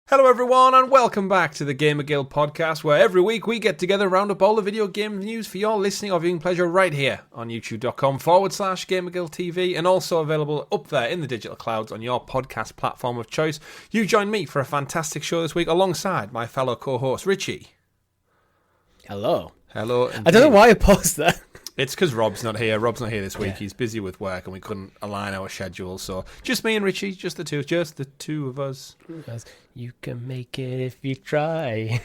Hello everyone and welcome back to the GamerGuild Podcast, where every week we get together, round up all the video game news for your listening or viewing pleasure right here on youtube.com/GamerGuildTV, and also available up there in the digital clouds on your podcast platform of choice. You join me for a fantastic show this week alongside my fellow co-host Richie. Hello. Hello. Indeed. I don't know why I paused that. It's because Rob's not here. Rob's not here this week. Yeah. He's busy with work and we couldn't align our schedules. So just me and Richie, just the two of us. You can make it if you try.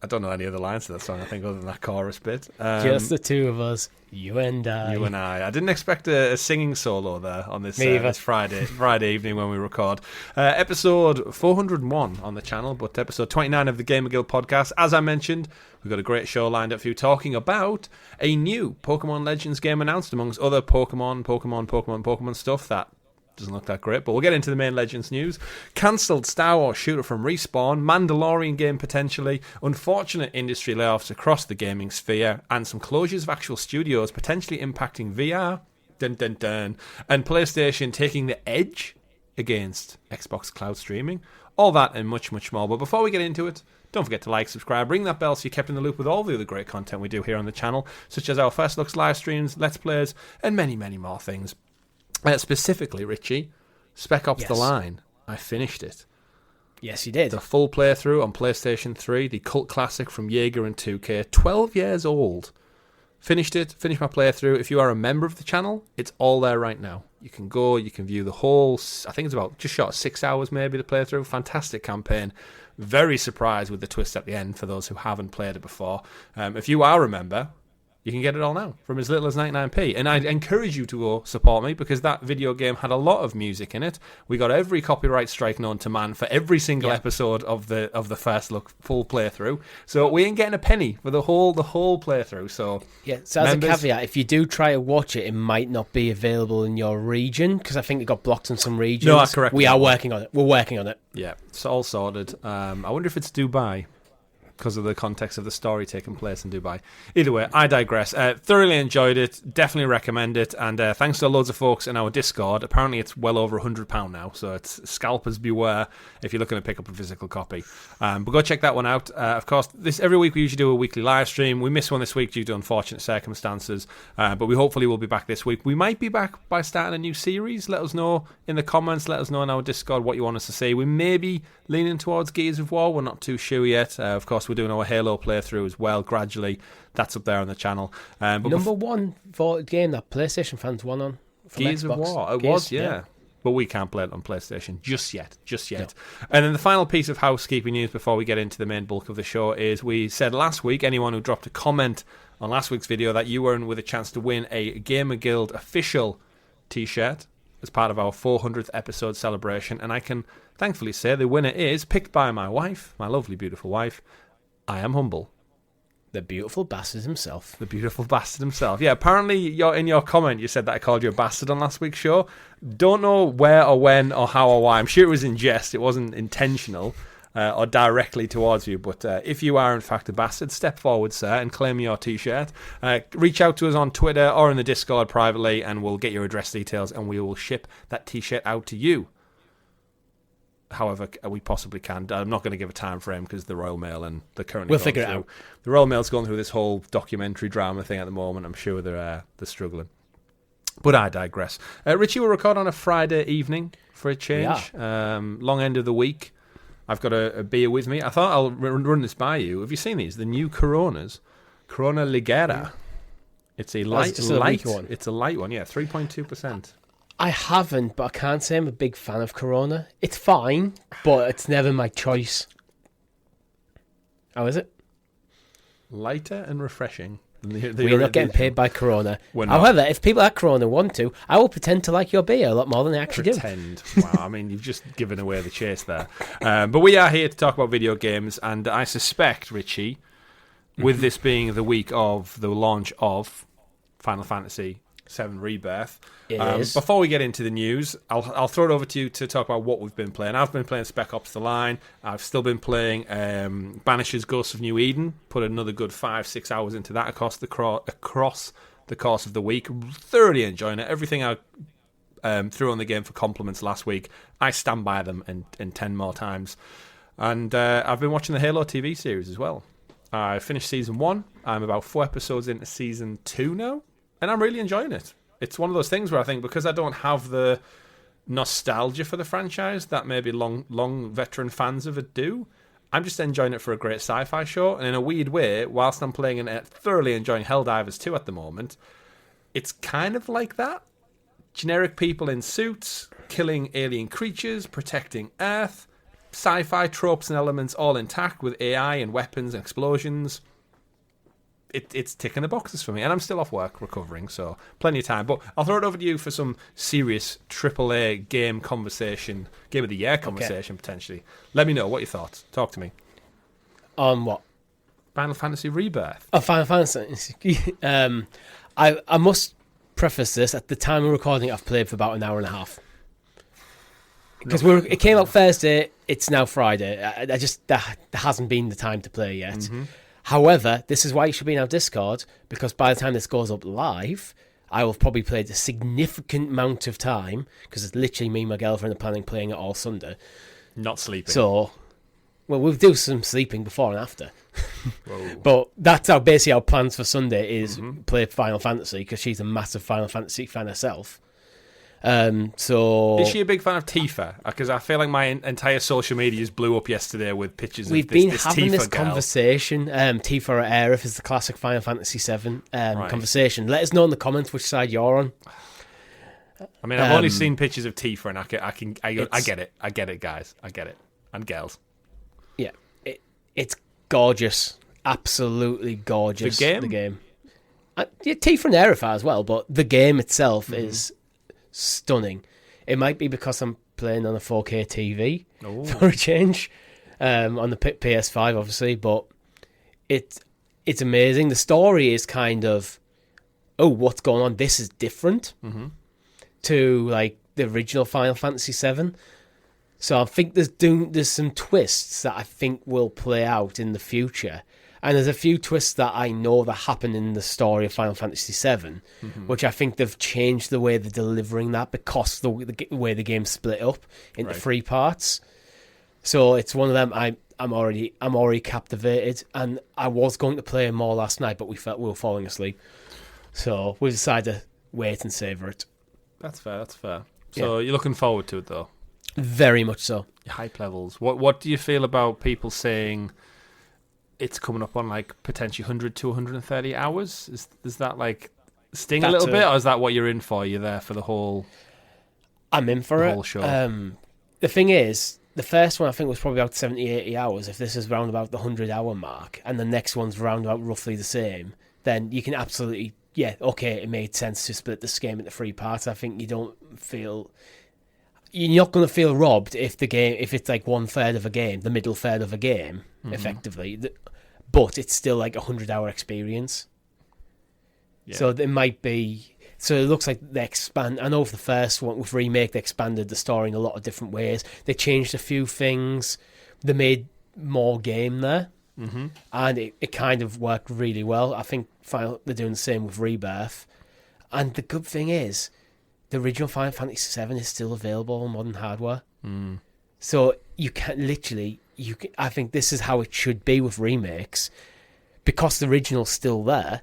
I don't know any other lines to that song, I think, other than that chorus bit. Just the two of us, you and I. You and I. I didn't expect a singing solo there on this Friday evening when we record. Episode 401 on the channel, but episode 29 of the GamerGuild Podcast. As I mentioned, we've got a great show lined up for you, talking about a new Pokémon Legends game announced, amongst other Pokémon stuff that doesn't look that great, but we'll get into the main Legends news. Cancelled Star Wars shooter from Respawn, Mandalorian game potentially, unfortunate industry layoffs across the gaming sphere, and some closures of actual studios potentially impacting VR, and PlayStation taking the edge against Xbox Cloud Streaming. All that and much, much more. But before we get into it, don't forget to like, subscribe, ring that bell so you're kept in the loop with all the other great content we do here on the channel, such as our first looks, live streams, let's plays, and many, many more things. Specifically, Richie, Spec Ops: The Line. I finished it. Yes, you did. The full playthrough on PlayStation 3, the cult classic from Jaeger and 2K, 12 years old. Finished my playthrough. If you are a member of the channel, it's all there right now. You can go, you can view the whole, I think it's about just short of 6 hours maybe, the playthrough. Fantastic campaign. Very surprised with the twist at the end for those who haven't played it before. If you are a member, you can get it all now from as little as 99p. And I'd encourage you to go support me, because that video game had a lot of music in it. We got every copyright strike known to man for every single episode of the first look full playthrough. So we ain't getting a penny for the whole playthrough. So as a caveat, if you do try to watch it, it might not be available in your region, because I think it got blocked in some regions. No, that's correct. We are working on it. We're working on it. Yeah, it's all sorted. I wonder if it's Dubai, because of the context of the story taking place in Dubai. Either way, I digress. Thoroughly enjoyed it. Definitely recommend it. And thanks to loads of folks in our Discord. Apparently it's well over £100 now, so it's scalpers beware if you're looking to pick up a physical copy. But go check that one out. Of course, every week we usually do a weekly live stream. We missed one this week due to unfortunate circumstances, but we hopefully will be back this week. We might be back by starting a new series. Let us know in the comments. Let us know in our Discord what you want us to see. We may be leaning towards Gears of War. We're not too sure yet. Of course, we're doing our Halo playthrough as well gradually. That's up there on the channel. But number one game that PlayStation fans won on Gears Xbox. of War. It was, yeah. But we can't play it on PlayStation just yet. No. And then the final piece of housekeeping news before we get into the main bulk of the show is, we said last week, anyone who dropped a comment on last week's video, that you were in with a chance to win a Gamer Guild official t-shirt as part of our 400th episode celebration. And I can thankfully say the winner is picked by my wife, my lovely, beautiful wife. I am humble. The beautiful bastard himself. Yeah, apparently in your comment you said that I called you a bastard on last week's show. Don't know where or when or how or why. I'm sure it was in jest. It wasn't intentional or directly towards you. But if you are in fact a bastard, step forward, sir, and claim your t-shirt. Reach out to us on Twitter or in the Discord privately, and we'll get your address details and we will ship that t-shirt out to you however we possibly can. I'm not going to give a time frame because the Royal Mail, and they're currently we'll figure it out. The Royal Mail's going through this whole documentary drama thing at the moment. I'm sure they're struggling. But I digress. Richie, we'll record on a Friday evening for a change. Yeah. Long end of the week. I've got a beer with me. I thought I'll run this by you. Have you seen these? The new Coronas. Corona Ligera. It's a light one. It's a light one, yeah, 3.2%. I haven't, but I can't say I'm a big fan of Corona. It's fine, but it's never my choice. How is it? Lighter and refreshing. We're not getting paid by Corona. However, if people at Corona want to, I will pretend to like your beer a lot more than they actually do. Wow, I mean, you've just given away the chase there. But we are here to talk about video games, and I suspect, Richie, with this being the week of the launch of Final Fantasy VII Rebirth. Before we get into the news, I'll throw it over to you to talk about what we've been playing. I've been playing Spec Ops: The Line. I've still been playing Banisher's Ghosts of New Eden. Put another good 5-6 hours into that across the course of the week. Thoroughly enjoying it. Everything I threw on the game for compliments last week, I stand by them and 10 more times. And I've been watching the Halo TV series as well. I finished season 1. I'm about 4 episodes into season 2 now, and I'm really enjoying it. It's one of those things where I think because I don't have the nostalgia for the franchise that maybe long veteran fans of it do, I'm just enjoying it for a great sci-fi show. And in a weird way, whilst I'm playing and thoroughly enjoying Helldivers 2 at the moment, it's kind of like that. Generic people in suits, killing alien creatures, protecting Earth, sci-fi tropes and elements all intact with AI and weapons and explosions. It's ticking the boxes for me, and I'm still off work recovering, so plenty of time. But I'll throw it over to you for some serious AAA game conversation, Game of the Year conversation, potentially. Let me know what your thoughts. Talk to me. On what? Final Fantasy Rebirth. Oh, Final Fantasy. I must preface this, at the time of recording, I've played for about an hour and a half. Because it came out Thursday, it's now Friday. There hasn't been the time to play yet. Mm-hmm. However, this is why you should be in our Discord, because by the time this goes up live, I will have probably played a significant amount of time, because it's literally me and my girlfriend are planning playing it all Sunday. Not sleeping. So, well, we'll do some sleeping before and after. But that's basically our plans for Sunday is play Final Fantasy, because she's a massive Final Fantasy fan herself. So is she a big fan of Tifa? Because I feel like my entire social media just blew up yesterday with pictures We've of this been having Tifa this girl. Conversation. Tifa or Aerith is the classic Final Fantasy VII conversation. Let us know in the comments which side you're on. I mean, I've only seen pictures of Tifa, and I get it. I get it, guys. I get it. And girls. Yeah, it's gorgeous. Absolutely gorgeous. The game? The game. Tifa and Aerith are as well, but the game itself is stunning. It might be because I'm playing on a 4K TV for a change, on the PS5 obviously, but it's amazing. The story is kind of, what's going on? This is different to like the original Final Fantasy VII. So I think there's some twists that I think will play out in the future. And there's a few twists that I know that happen in the story of Final Fantasy VII, which I think they've changed the way they're delivering that because the way the game's split up into 3 parts. So it's one of them. I'm already captivated, and I was going to play more last night, but we were falling asleep. So we decided to wait and savour it. That's fair. So you're looking forward to it, though? Very much so. Hype levels. What do you feel about people saying it's coming up on like potentially 100 to 130 hours? Is that like sting a little bit, or is that what you're in for? You're there for the whole? I'm in for it. Whole show. The thing is, the first one I think was probably about 70, 80 hours. If this is round about the 100-hour mark, and the next one's round about roughly the same, then you can absolutely, it made sense to split this game into 3 parts. I think you're not going to feel robbed if it's like 1/3 of a game, the middle third of a game, effectively. But it's still like a 100-hour experience. Yeah. So it might be. So it looks like they expand. I know for the first one with Remake, they expanded the story in a lot of different ways. They changed a few things. They made more game there, and it kind of worked really well. I think they're doing the same with Rebirth. And the good thing is, the original Final Fantasy VII is still available on modern hardware. So you can literally, I think this is how it should be with remakes. Because the original's still there,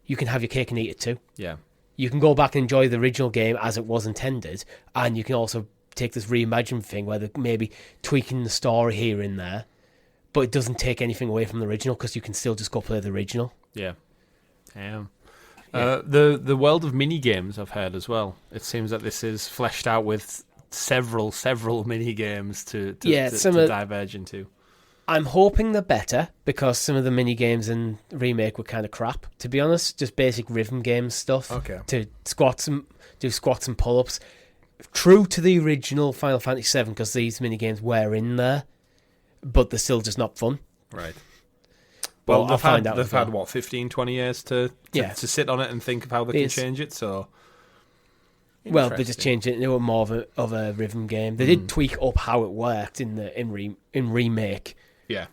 you can have your cake and eat it too. Yeah. You can go back and enjoy the original game as it was intended, and you can also take this reimagined thing where they're maybe tweaking the story here and there, but it doesn't take anything away from the original because you can still just go play the original. Yeah. The world of mini games I've heard as well. It seems that this is fleshed out with several mini games to diverge into. I'm hoping they're better because some of the mini games in Remake were kind of crap. To be honest, just basic rhythm game stuff. Okay. To do squats and pull-ups. True to the original Final Fantasy VII because these mini games were in there, but they're still just not fun. Right. Well, they've had what, 15, 20 years to sit on it and think of how they can change it. So, well, they just changed it into more of a rhythm game. They did tweak up how it worked in Remake. Yeah,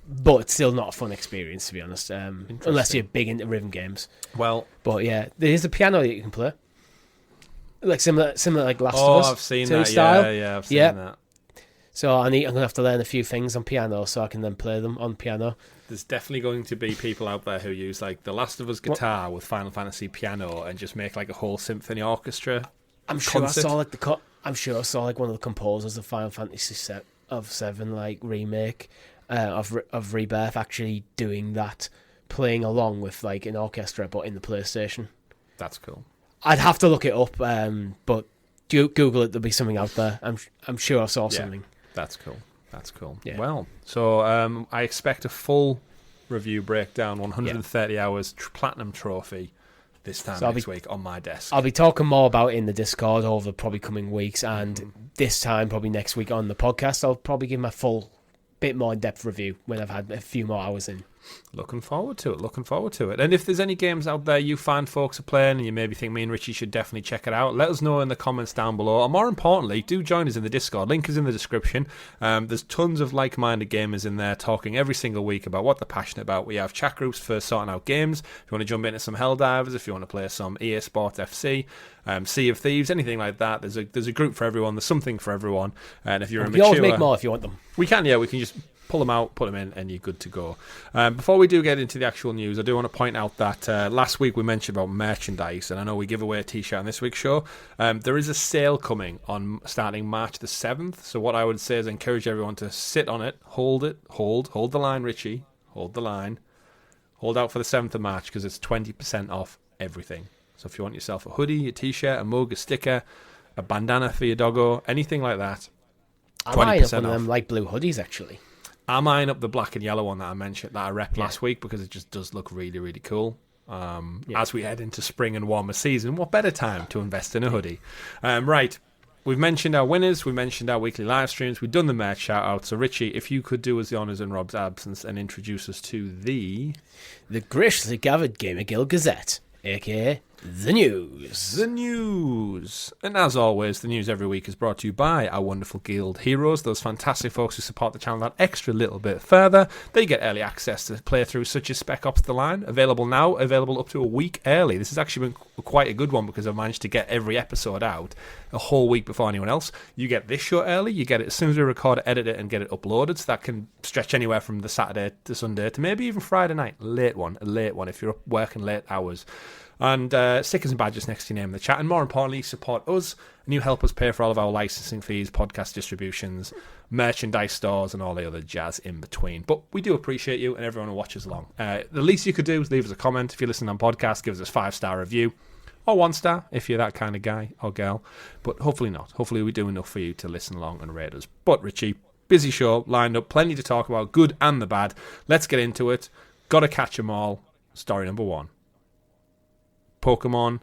but it's still not a fun experience, to be honest. Unless you're big into rhythm games. Well, but yeah, there is a piano that you can play, like similar like Last of Us. I've seen that. Style. Yeah, I've seen that. So I'm going to have to learn a few things on piano so I can then play them on piano. There's definitely going to be people out there who use like the Last of Us guitar with Final Fantasy piano and just make like a whole symphony orchestra. I'm sure concert. I saw like one of the composers of Final Fantasy VII like remake of Rebirth actually doing that, playing along with like an orchestra but in the PlayStation. That's cool. I'd have to look it up, but Google it. There'll be something out there. I'm sure I saw something. That's cool. That's cool. Yeah. Well, so I expect a full review breakdown, 130 hours platinum trophy this time next week on my desk. I'll be talking more about it in the Discord over the probably coming weeks, and this time probably next week on the podcast I'll probably give my full bit more in-depth review when I've had a few more hours in. Looking forward to it. And if there's any games out there you find folks are playing and you maybe think me and Richie should definitely check it out, let us know in the comments down below. Or more importantly, do join us in the Discord. Link is in the description. There's tons of like-minded gamers in there talking every single week about what they're passionate about. We have chat groups for sorting out games. If you want to jump into some Helldivers, if you want to play some EA Sports FC, Sea of Thieves, anything like that, there's a group for everyone. There's something for everyone. And if you're a mature... You always make more if you want them. We can just pull them out, put them in, and you're good to go. Before we do get into the actual news, I do want to point out that last week we mentioned about merchandise, and I know we give away a t-shirt on this week's show. There is a sale coming on starting March the 7th, so what I would say is encourage everyone to sit on it, hold the line, Richie, hold the line, hold out for the 7th of March, because it's 20% off everything. So if you want yourself a hoodie, a t-shirt, a mug, a sticker, a bandana for your doggo, anything like that, 20% I'm eyeing up one off. of them light blue hoodies, actually. I'm eyeing up the black and yellow one that I mentioned, that I repped last week, because it just does look really, really cool. As we head into spring and warmer season, what better time to invest in a hoodie? Right, we've mentioned our winners, we mentioned our weekly live streams, we've done the merch shout out. So Richie, if you could do us the honours in Rob's absence and introduce us to the graciously gathered GamerGuild Gazette, aka the news. The news. And as always, the news every week is brought to you by our wonderful guild heroes, those fantastic folks who support the channel that extra little bit further. They get early access to playthroughs such as Spec Ops The Line, available up to a week early. This has actually been quite a good one because I've managed to get every episode out a whole week before anyone else. You get this show early, you get it as soon as we record it, edit it, and get it uploaded, so that can stretch anywhere from the Saturday to Sunday to maybe even Friday night. A late one if you're up working late hours. And stickers and badges next to your name in the chat. And more importantly, you support us and you help us pay for all of our licensing fees, podcast distributions, merchandise stores, and all the other jazz in between. But we do appreciate you and everyone who watches along. The least you could do is leave us a comment. If you're listening on podcast, give us a 5-star review. Or 1 star if you're that kind of guy or girl. But hopefully not. Hopefully we do enough for you to listen along and rate us. But Richie, busy show lined up. Plenty to talk about, good and the bad. Let's get into it. Gotta catch 'em all. Story number 1. Pokemon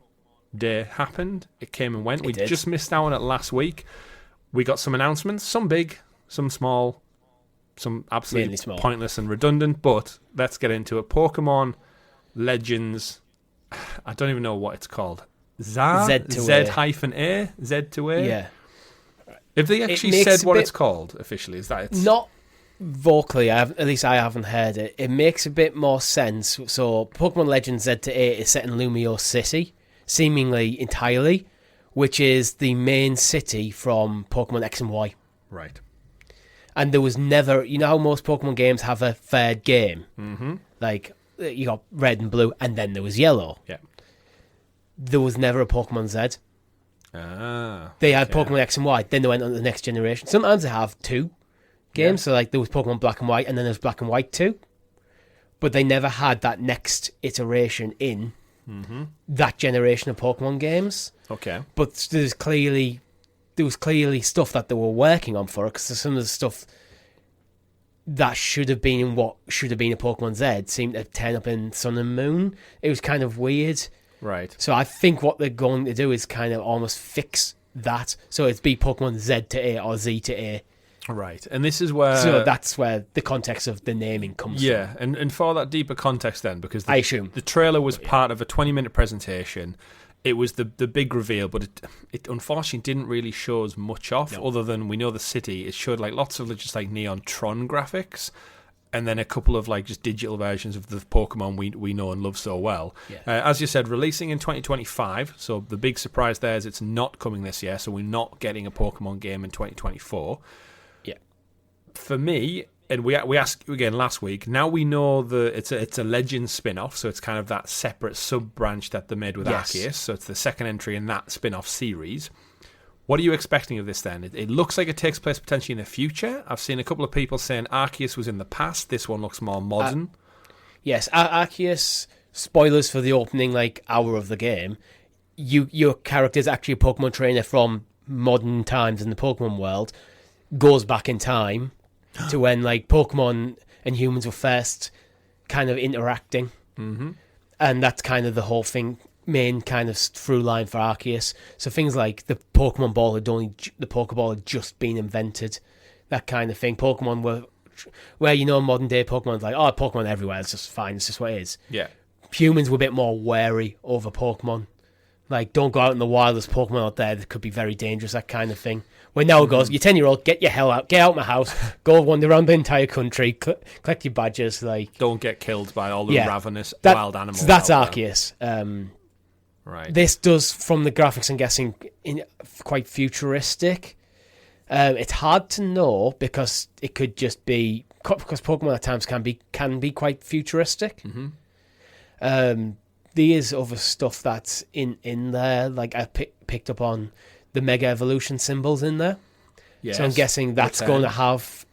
Day happened. It came and went. We just missed out on it last week. We got some announcements, some big, some small, some absolutely pointless and redundant, but let's get into it. Pokemon Legends, I don't even know what it's called. Z-A? Z-A? Yeah. If they actually said what it's called officially, is that it's... Not vocally, at least I haven't heard it. It makes a bit more sense. So Pokemon Legends Z-A is set in Lumio City, seemingly entirely, which is the main city from Pokemon X and Y. Right. And there was never... You know how most Pokemon games have a third game? Mm-hmm. Like, you got Red and Blue, and then there was Yellow. Yeah. There was never a Pokemon Z. They had Pokemon X and Y, then they went on to the next generation. Sometimes they have 2 games, so like there was Pokemon Black and White, and then there's Black and White 2. But they never had that next iteration in that generation of Pokemon games. Okay. But there was clearly stuff that they were working on for it, because some of the stuff that should have been in what should have been a Pokemon Z seemed to turn up in Sun and Moon. It was kind of weird. Right. So I think what they're going to do is kind of almost fix that. So it's be Pokemon Z-A or Z-A. Right. And this is where... So that's where the context of the naming comes from. Yeah, and for that deeper context then, because I assume the trailer was part of a 20-minute presentation. It was the big reveal, but it unfortunately didn't really show us much off, other than we know the city. It showed like lots of just like neon Tron graphics, and then a couple of like just digital versions of the Pokemon we know and love so well. Yeah. As you said, releasing in 2025. So the big surprise there is it's not coming this year. So we're not getting a Pokemon game in 2024. Yeah. for me, and we asked you again last week, now we know it's a Legends spin-off, so it's kind of that separate sub-branch that they made with Arceus, so it's the second entry in that spin-off series. What are you expecting of this then? It looks like it takes place potentially in the future. I've seen a couple of people saying Arceus was in the past. This one looks more modern. Yes, Arceus, spoilers for the opening hour of the game, your character is actually a Pokemon trainer from modern times in the Pokemon world, goes back in time to when Pokemon and humans were first kind of interacting. Mm-hmm. And that's kind of the whole thing, main kind of through line for Arceus. So things like the Pokemon Ball the Pokeball had just been invented, that kind of thing. Pokemon were, where modern day Pokemon's Pokemon everywhere, it's just fine, it's just what it is. Yeah. Humans were a bit more wary over Pokemon. Don't go out in the wild, there's Pokemon out there that could be very dangerous, that kind of thing. Where now it goes, you 10-year-old, get your hell out, get out of my house, go wander around the entire country, collect your badges. Don't get killed by all the ravenous wild animals. So that's Arceus. Right. This does, from the graphics, I'm guessing, quite futuristic. It's hard to know because it could just be, because Pokemon at times can be quite futuristic. Mm-hmm. There is other stuff that's in there, I picked up on the Mega Evolution symbols in there. Yes. So I'm guessing that's going to have,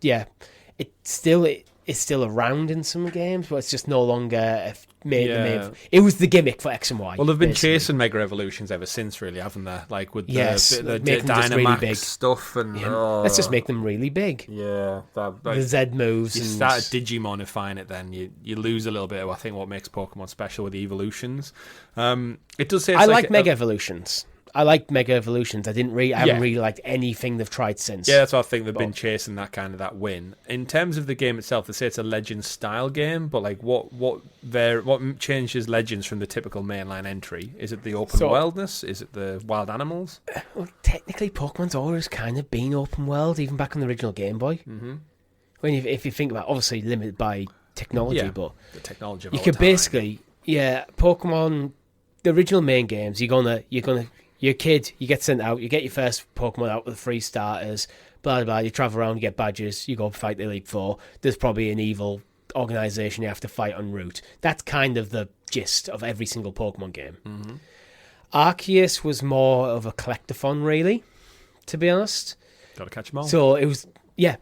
it's still around in some games, but it's just no longer it was the gimmick for X and Y. Well, they've been chasing Mega Evolutions ever since, really, haven't they? With the Dynamax really stuff. And let's just make them really big. Yeah. The Z moves. You start Digimonifying it, then you lose a little bit of, I think, what makes Pokemon special with the evolutions. It does say I like Mega Evolutions. I like Mega Evolutions. I haven't really liked anything they've tried since. Yeah, that's what I think. They've been chasing that win. In terms of the game itself, they say it's a Legends style game, but what changes Legends from the typical mainline entry? Is it the open worldness? Is it the wild animals? Well, technically, Pokemon's always kind of been open world, even back on the original Game Boy. Mm-hmm. If you think about, obviously limited by technology, but the technology. You could basically, Pokemon, the original main games. You're a kid, you get sent out, you get your first Pokemon out with 3 starters, blah, blah, blah, you travel around, you get badges, you go fight the Elite Four. There's probably an evil organisation you have to fight en route. That's kind of the gist of every single Pokemon game. Mm-hmm. Arceus was more of a collectathon, really, to be honest. Got to catch them all. So it was,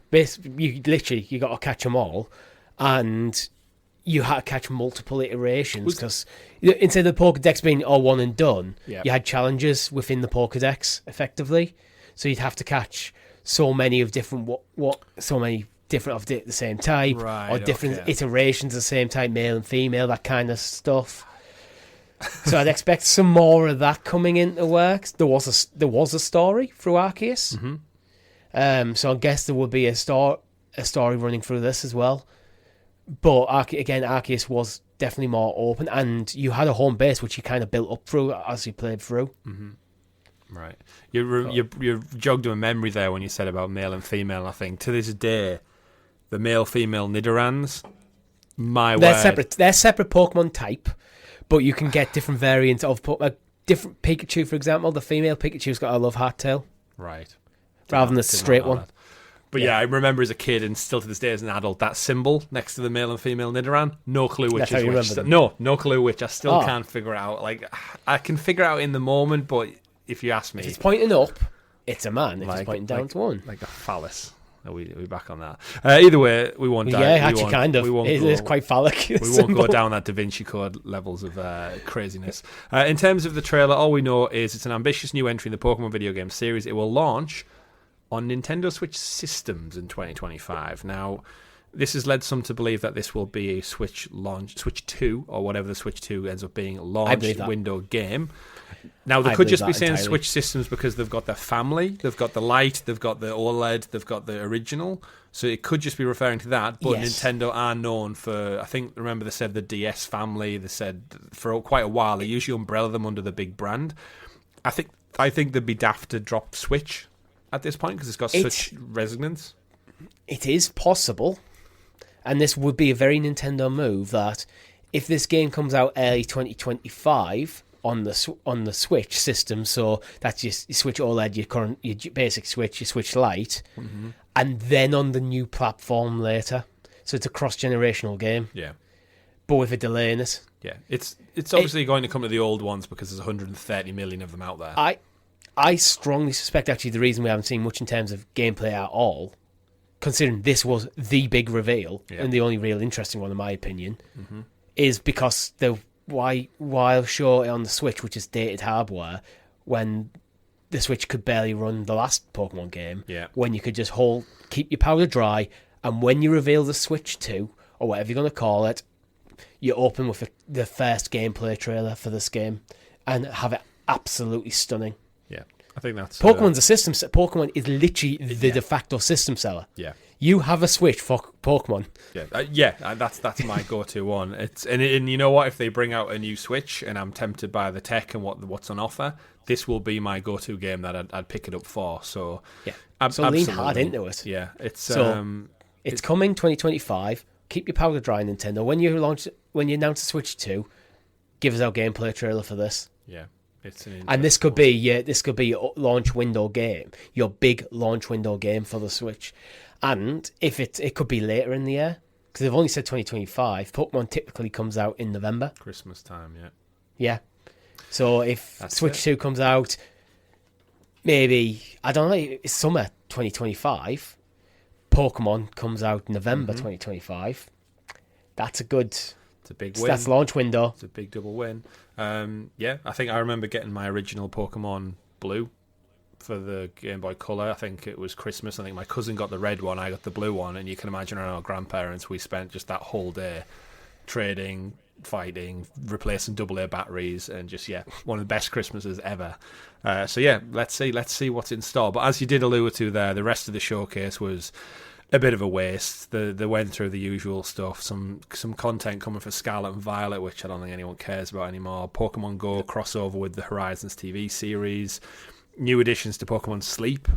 basically, you got to catch them all, and you had to catch multiple iterations, because instead of the Pokedex being all one and done, you had challenges within the Pokedex, effectively. So you'd have to catch so many of different of the same type, or different iterations of the same type, male and female, that kind of stuff. So I'd expect some more of that coming into works. There was a story through Arceus, so I guess there would be a story running through this as well. But Arceus was definitely more open, and you had a home base which you kind of built up through as you played through. Mm-hmm. Right. You jogged a memory there when you said about male and female. I think to this day, the male-female Nidorans, they're separate Pokemon type, but you can get different variants of different Pikachu, for example. The female Pikachu's got a love heart tail, right, rather than the straight one. But I remember as a kid, and still to this day as an adult, that symbol next to the male and female Nidoran, no clue which is which. No clue which. I still can't figure out. I can figure out in the moment, but if you ask me, if it's pointing up, it's a man. If it's pointing down, it's one. Like a phallus. Are we back on that? Either way, we won't. Kind of. It is quite phallic. We won't go down that Da Vinci Code levels of craziness. In terms of the trailer, all we know is it's an ambitious new entry in the Pokemon video game series. It will launch on Nintendo Switch systems in 2025. Now, this has led some to believe that this will be a Switch 2, or whatever the Switch 2 ends up being, launch window game. Now, they could just be saying Switch systems because they've got their family, they've got the Lite, they've got the OLED, they've got the original. So it could just be referring to that. But Nintendo are known for, remember they said the DS family, they said for quite a while, they usually umbrella them under the big brand. I think they'd be daft to drop Switch at this point because it's got such resonance. It is possible, and this would be a very Nintendo move, that if this game comes out early 2025, on the Switch system. So that's your Switch OLED, your basic Switch, your Switch Lite, and then on the new platform later. So it's a cross-generational game. Yeah. But with a delay in it. Yeah. It's obviously going to come to the old ones because there's 130 million of them out there. I strongly suspect, actually, the reason we haven't seen much in terms of gameplay at all, considering this was the big reveal, and the only real interesting one, in my opinion, is because while sure on the Switch, which is dated hardware, when the Switch could barely run the last Pokemon game, when you could just keep your powder dry, and when you reveal the Switch 2, or whatever you're going to call it, you open with the first gameplay trailer for this game, and have it absolutely stunning. Yeah, I think that's... Pokemon's a system... Pokemon is literally the de facto system seller. Yeah. You have a Switch for Pokemon. Yeah, that's my go-to one. And you know what? If they bring out a new Switch and I'm tempted by the tech and what's on offer, this will be my go-to game that I'd pick it up for. So yeah, so lean hard into it. Yeah, it's coming 2025. Keep your powder dry, Nintendo. When you announce the Switch 2, give us our gameplay trailer for this. Yeah. And this could be your launch window game, your big launch window game for the Switch. And if it could be later in the year, because they've only said 2025. Pokemon typically comes out in November. Christmas time, yeah. Yeah. So if Switch 2 comes out, maybe, I don't know, it's summer 2025. Pokemon comes out November 2025. That's a good... It's a big win. That's launch window. It's a big double win. Yeah, I think I remember getting my original Pokemon Blue for the Game Boy Color. I think it was Christmas. I think my cousin got the red one, I got the blue one, and you can imagine around our grandparents, we spent just that whole day trading, fighting, replacing AA batteries, and just, one of the best Christmases ever. So yeah, let's see what's in store. But as you did allude to there, the rest of the showcase was a bit of a waste. They went through the usual stuff. Some content coming for Scarlet and Violet, which I don't think anyone cares about anymore. Pokemon Go crossover with the Horizons TV series. New additions to Pokemon Sleep.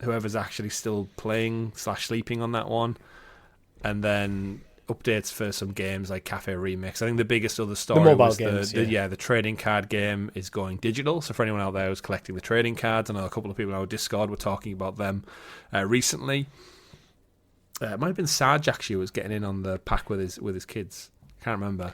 Whoever's actually still playing / sleeping on that one. And then updates for some games like Cafe Remix. I think the biggest other story was the trading card game is going digital. So for anyone out there who's collecting the trading cards, I know a couple of people on our Discord were talking about them recently. It might have been Sarge actually who was getting in on the pack with his kids. Can't remember.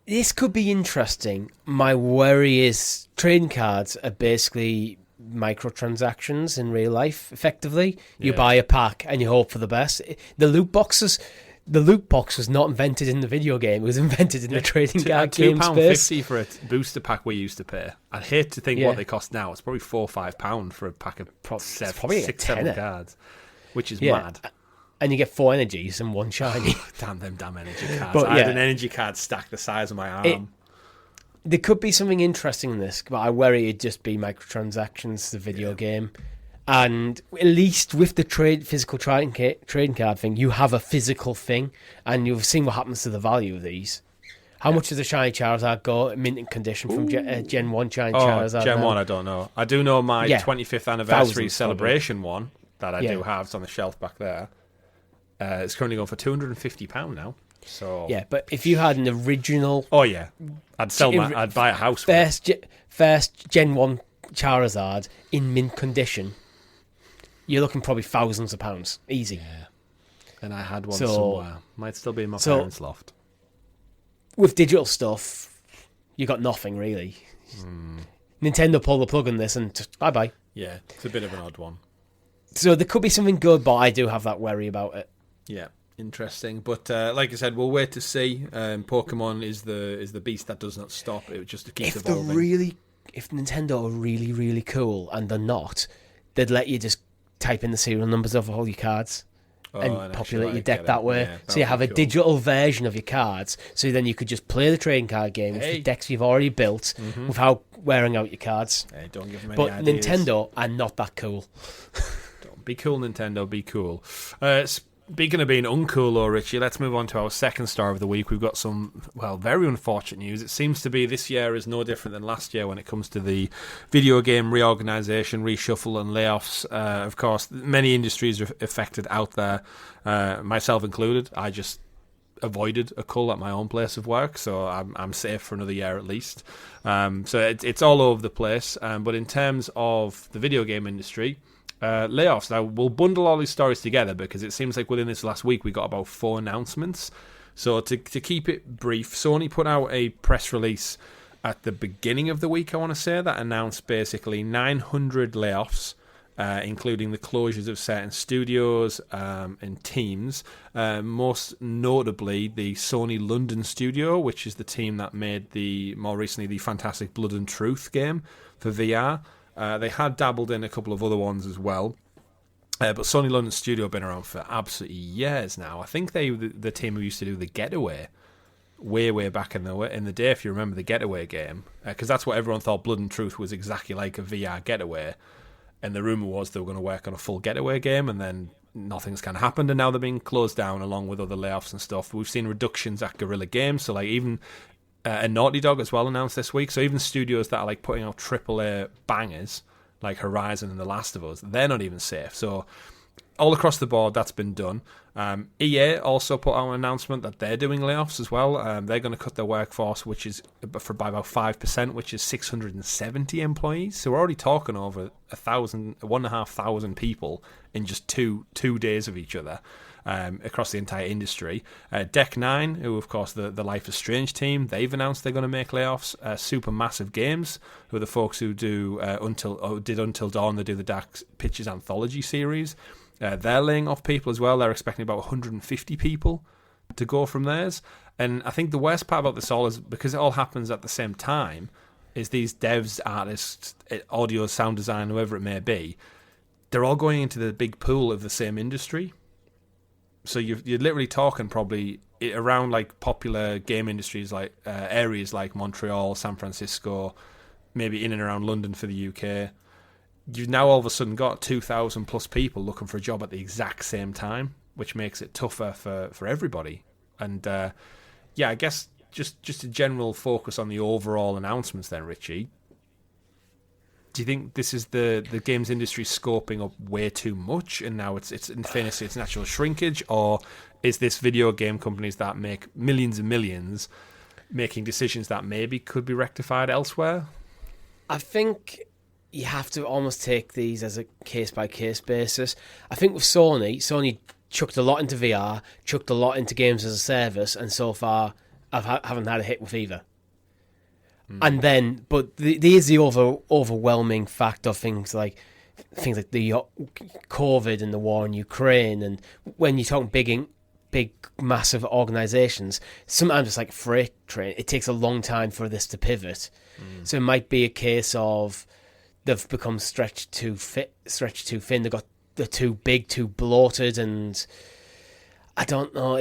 This could be interesting. My worry is trading cards are basically microtransactions in real life, effectively. You buy a pack and you hope for the best. The loot box was not invented in the video game. It was invented in the trading card game space. £2.50 for a booster pack we used to pay. I'd hate to think what they cost now. It's probably £4 or £5 for a pack of six, 7 cards. Which is mad. And you get 4 energies and 1 shiny. Damn energy cards. But, I had an energy card stacked the size of my arm. There could be something interesting in this, but I worry it'd just be microtransactions, the video game. And at least with the physical trading card thing, you have a physical thing, and you've seen what happens to the value of these. How much does a shiny Charizard go mint in condition from Gen 1 shiny Charizard? Gen 1, I don't know. I do know my 25th anniversary celebration one that I do have. It's on the shelf back there. It's currently going for £250 now. So but if you had an original, I'd buy a house. First Gen 1 Charizard in mint condition, you're looking probably thousands of pounds, easy. Yeah. And I had one somewhere. Might still be in my parents' loft. With digital stuff, you got nothing really. Nintendo pulled the plug on this and just bye bye. Yeah, it's a bit of an odd one. So there could be something good, but I do have that worry about it. Yeah, interesting. But like I said, we'll wait to see. Pokemon is the beast that does not stop. It just keeps evolving. If Nintendo are really, really cool, and they're not, they'd let you just type in the serial numbers of all your cards and populate your deck that way. So you have a digital version of your cards, so then you could just play the trading card game with the decks you've already built without wearing out your cards. Hey, don't give them any but ideas. Nintendo are not that cool. Be cool, Nintendo. Be cool. Speaking of being uncool, though, Richie, let's move on to our second story of the week. We've got some, very unfortunate news. It seems to be this year is no different than last year when it comes to the video game reorganisation, reshuffle and layoffs. Of course, many industries are affected out there, myself included. I just avoided a cull at my own place of work, so I'm safe for another year at least. So it's all over the place. But in terms of the video game industry, layoffs. Now, we'll bundle all these stories together because it seems like within this last week we got about 4 announcements. So to keep it brief, Sony put out a press release at the beginning of the week, I want to say, that announced basically 900 layoffs, including the closures of certain studios and teams. Most notably, the Sony London studio, which is the team that made more recently the fantastic Blood and Truth game for VR. They had dabbled in a couple of other ones as well. But Sony London studio have been around for absolutely years now. I think they the team who used to do the Getaway way back in the day, if you remember the Getaway game, because that's what everyone thought Blood and Truth was exactly like, a VR Getaway. And the rumour was they were going to work on a full Getaway game, and then nothing's kind of happened, and now they're being closed down along with other layoffs and stuff. We've seen reductions at Guerrilla Games, so like even a Naughty Dog as well announced this week. So even studios that are like putting out AAA bangers like Horizon and The Last of Us, they're not even safe. So all across the board, that's been done. EA also put out an announcement that they're doing layoffs as well. They're going to cut their workforce, by about 5%, which is 670 employees. So we're already talking over 1,500 people in just two days of each other across the entire industry. Deck 9, who of course the Life is Strange team, they've announced they're going to make layoffs. Supermassive Games, who are the folks who did Until Dawn, they do the Dark Pictures anthology series. They're laying off people as well. They're expecting about 150 people to go from theirs. And I think the worst part about this all is, because it all happens at the same time, is these devs, artists, audio, sound design, whoever it may be, they're all going into the big pool of the same industry. So you're literally talking probably around like popular game industries, like areas like Montreal, San Francisco, maybe in and around London for the UK. You've now all of a sudden got 2,000 plus people looking for a job at the exact same time, which makes it tougher for everybody. And I guess just a general focus on the overall announcements then, Richie. Do you think this is the games industry scoping up way too much, and now it's in fairness it's natural shrinkage, or is this video game companies that make millions and millions making decisions that maybe could be rectified elsewhere? I think you have to almost take these as a case-by-case basis. I think with Sony chucked a lot into VR, chucked a lot into games as a service, and so far haven't had a hit with either. And then, but there's the overwhelming fact of things like the COVID and the war in Ukraine, and when you're talking big, massive organisations, sometimes it's like a freight train. It takes a long time for this to pivot. So it might be a case of they've become stretched too thin. They got they're too big, too bloated, and I don't know.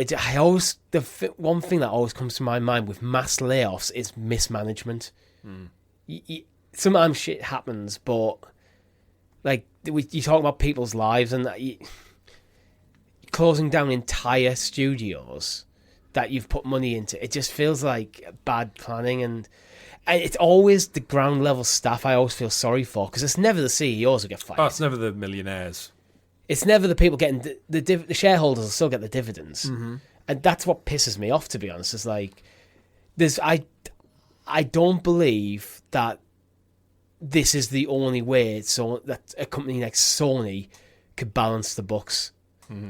One thing that always comes to my mind with mass layoffs is mismanagement. Sometimes shit happens, but like you talk about people's lives and closing down entire studios that you've put money into. It just feels like bad planning, and it's always the ground level staff I always feel sorry for, because it's never the CEOs who get fired. Oh, it's never the millionaires. It's never the people getting the shareholders will still get the dividends, and that's what pisses me off. To be honest, it's like I don't believe that this is the only way so that a company like Sony could balance the books.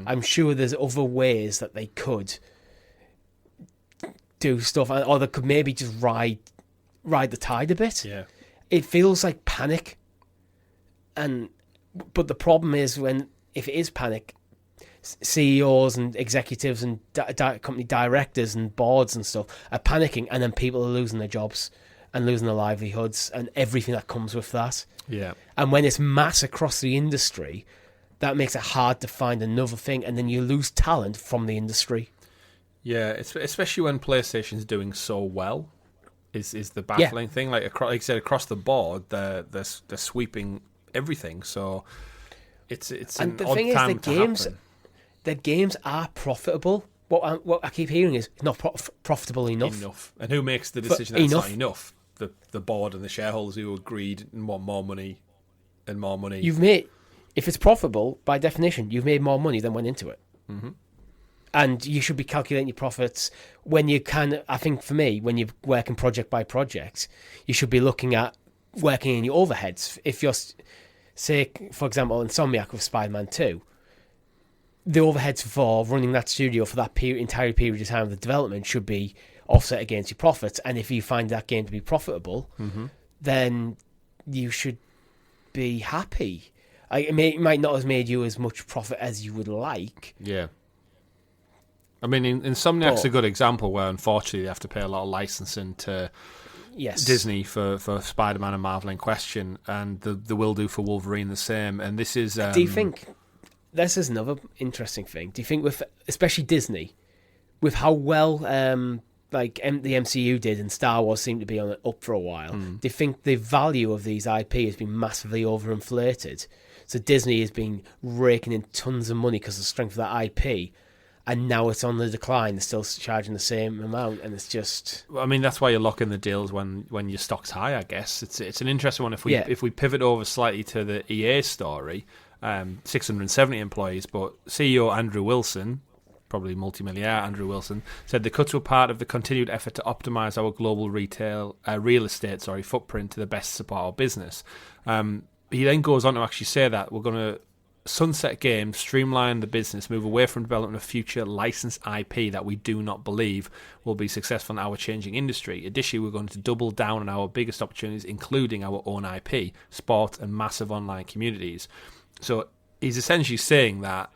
I'm sure there's other ways that they could do stuff, or they could maybe just ride the tide a bit. Yeah, it feels like panic, but the problem is if it is panic, CEOs and executives and company directors and boards and stuff are panicking, and then people are losing their jobs and losing their livelihoods and everything that comes with that. Yeah, and when it's mass across the industry, that makes it hard to find another thing, and then you lose talent from the industry. Yeah, especially when PlayStation's doing so well, is the baffling thing. Like I said, across the board, they're sweeping everything. So it's an odd time to happen. The games are profitable. What I keep hearing is not profitable enough. And who makes the decision that's not enough? The board and the shareholders who agreed and want more money and more money. If it's profitable, by definition, you've made more money than went into it. And you should be calculating your profits when you can. I think for me, when you're working project by project, you should be looking at working in your overheads. If you're, say, for example, Insomniac with Spider-Man 2, the overheads for running that studio for that entire period of time of the development should be offset against your profits. And if you find that game to be profitable, then you should be happy. It might not have made you as much profit as you would like. Yeah. I mean, Insomniac's a good example where, unfortunately, they have to pay a lot of licensing to Disney for Spider-Man and Marvel in question, and they will do for Wolverine the same. And this is... Do you think... This is another interesting thing. Do you think, with especially Disney, with how well the MCU did and Star Wars seemed to be on it up for a while, do you think the value of these IP has been massively overinflated? So Disney has been raking in tons of money because of the strength of that IP, and now it's on the decline. They're still charging the same amount, and it's just... I mean, that's why you lock in the deals when your stock's high, I guess. It's an interesting one. If we pivot over slightly to the EA story, 670 employees, but CEO Andrew Wilson, probably multimillionaire Andrew Wilson, said the cuts were part of the continued effort to optimize our global real estate footprint to the best support our business. He then goes on to actually say that we're going to sunset games, streamline the business, move away from development of future licensed IP that we do not believe will be successful in our changing industry. Additionally, we're going to double down on our biggest opportunities, including our own IP, sport, and massive online communities. So he's essentially saying that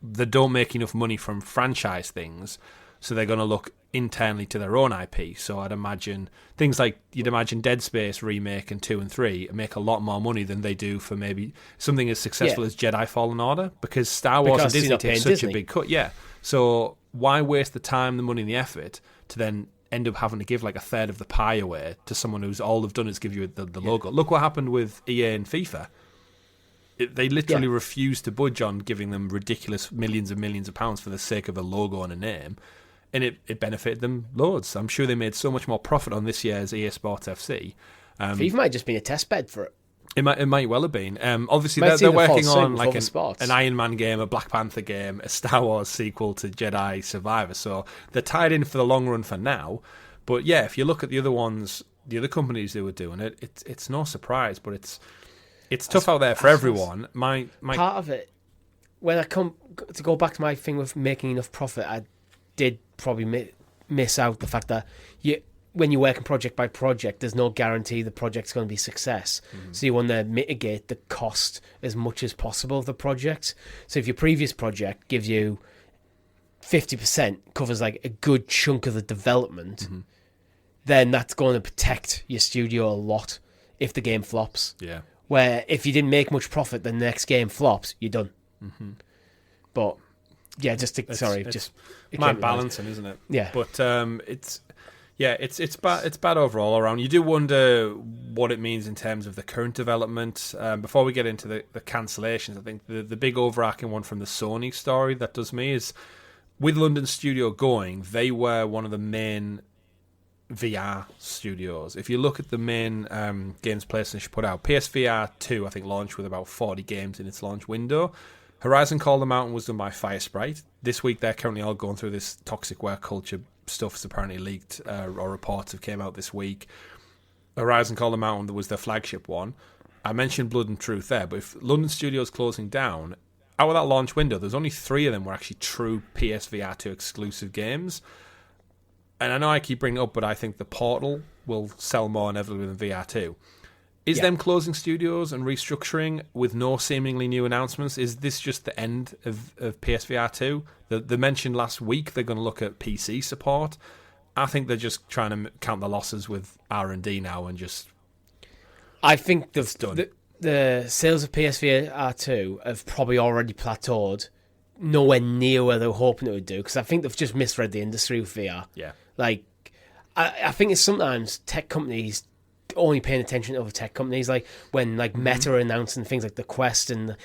they don't make enough money from franchise things, so they're going to look internally to their own IP. So I'd imagine things like Dead Space remake and 2 and 3 make a lot more money than they do for maybe something as successful as Jedi Fallen Order, because Star Wars and Disney take such a big cut. Yeah. So why waste the time, the money, and the effort to then end up having to give like a third of the pie away to someone who's all they've done is give you the logo? Look what happened with EA and FIFA. They literally refused to budge on giving them ridiculous millions and millions of pounds for the sake of a logo and a name, and it benefited them loads. I'm sure they made so much more profit on this year's EA Sports FC. FIFA might have just been a test bed for it. It might well have been. Obviously, they're working on like an Iron Man game, a Black Panther game, a Star Wars sequel to Jedi Survivor, so they're tied in for the long run for now. But yeah, if you look at the other ones, the other companies who were doing it, it's no surprise, but it's tough out there for everyone. My part of it, when I come to go back to my thing with making enough profit, I did probably miss out the fact that when you're working project by project, there's no guarantee the project's going to be a success. So you want to mitigate the cost as much as possible of the project. So if your previous project gives you 50%, covers like a good chunk of the development, then that's going to protect your studio a lot if the game flops. Yeah. Where if you didn't make much profit, the next game flops, you're done. But yeah, it's my balancing, isn't it? Yeah. But it's bad overall around. You do wonder what it means in terms of the current development. Before we get into the cancellations, I think the big overarching one from the Sony story that does me is, with London studio going, they were one of the main VR studios. If you look at the main games PlayStation put out, PSVR 2 I think launched with about 40 games in its launch window. Horizon Call the Mountain was done by Firesprite. This week they're currently all going through this toxic work culture stuff that's apparently leaked, or reports have came out this week. Horizon Call the Mountain was their flagship one. I mentioned Blood and Truth there, but if London Studios closing down, out of that launch window, there's only 3 of them were actually true PSVR 2 exclusive games. And I know I keep bringing it up, but I think the Portal will sell more inevitably than VR2. Is them closing studios and restructuring with no seemingly new announcements, is this just the end of PSVR 2? They mentioned last week they're going to look at PC support. I think they're just trying to count the losses with R&D now and just... I think the sales of PSVR 2 have probably already plateaued, nowhere near where they were hoping it would do, because I think they've just misread the industry with VR. Yeah. Like, I think it's sometimes tech companies only paying attention to other tech companies, like when like Meta are announcing things like the Quest, and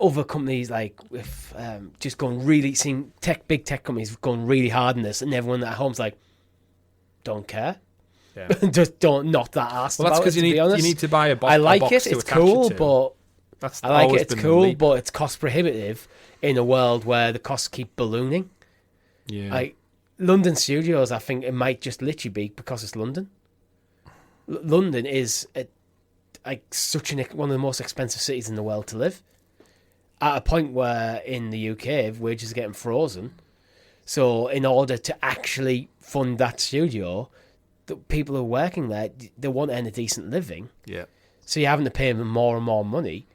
other companies like with just going really, seeing big tech companies going really hard in this, and everyone at home's like, don't care. Yeah. Just not that asked. Well, that's because you need to buy a box. I like it. It's cool, but That's I like always it. It's been the cool, leap. but it's cost prohibitive in a world where the costs keep ballooning. Yeah. Like London studios, I think it might just literally be because it's London. London is such one of the most expensive cities in the world to live. At a point where in the UK wages are getting frozen, so in order to actually fund that studio, the people who are working there, they want to earn a decent living. Yeah. So you're having to pay them more and more money.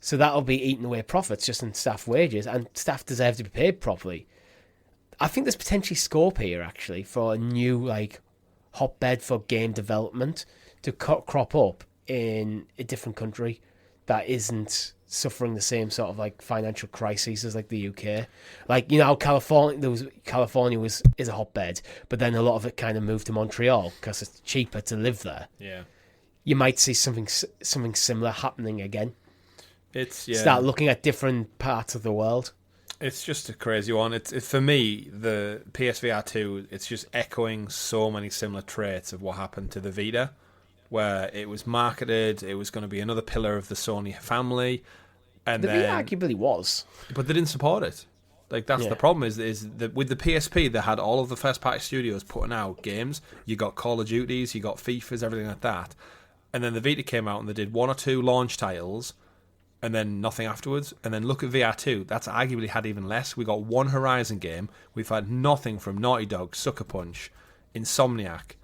So that'll be eating away profits just in staff wages, and staff deserve to be paid properly. I think there's potentially scope here actually for a new hotbed for game development to crop up in a different country that isn't suffering the same sort of financial crises as the UK. California is a hotbed, but then a lot of it kind of moved to Montreal because it's cheaper to live there. Yeah. You might see something similar happening again. Start looking at different parts of the world. It's just a crazy one. It's for me, the PSVR 2, it's just echoing so many similar traits of what happened to the Vita, where it was marketed, it was going to be another pillar of the Sony family, and the Vita arguably was, but they didn't support it. That's the problem. Is that with the PSP, they had all of the first party studios putting out games. You got Call of Duties, you got FIFAs, everything like that, and then the Vita came out and they did one or two launch titles. And then nothing afterwards. And then look at VR2. That's arguably had even less. We got one Horizon game. We've had nothing from Naughty Dog, Sucker Punch, Insomniac.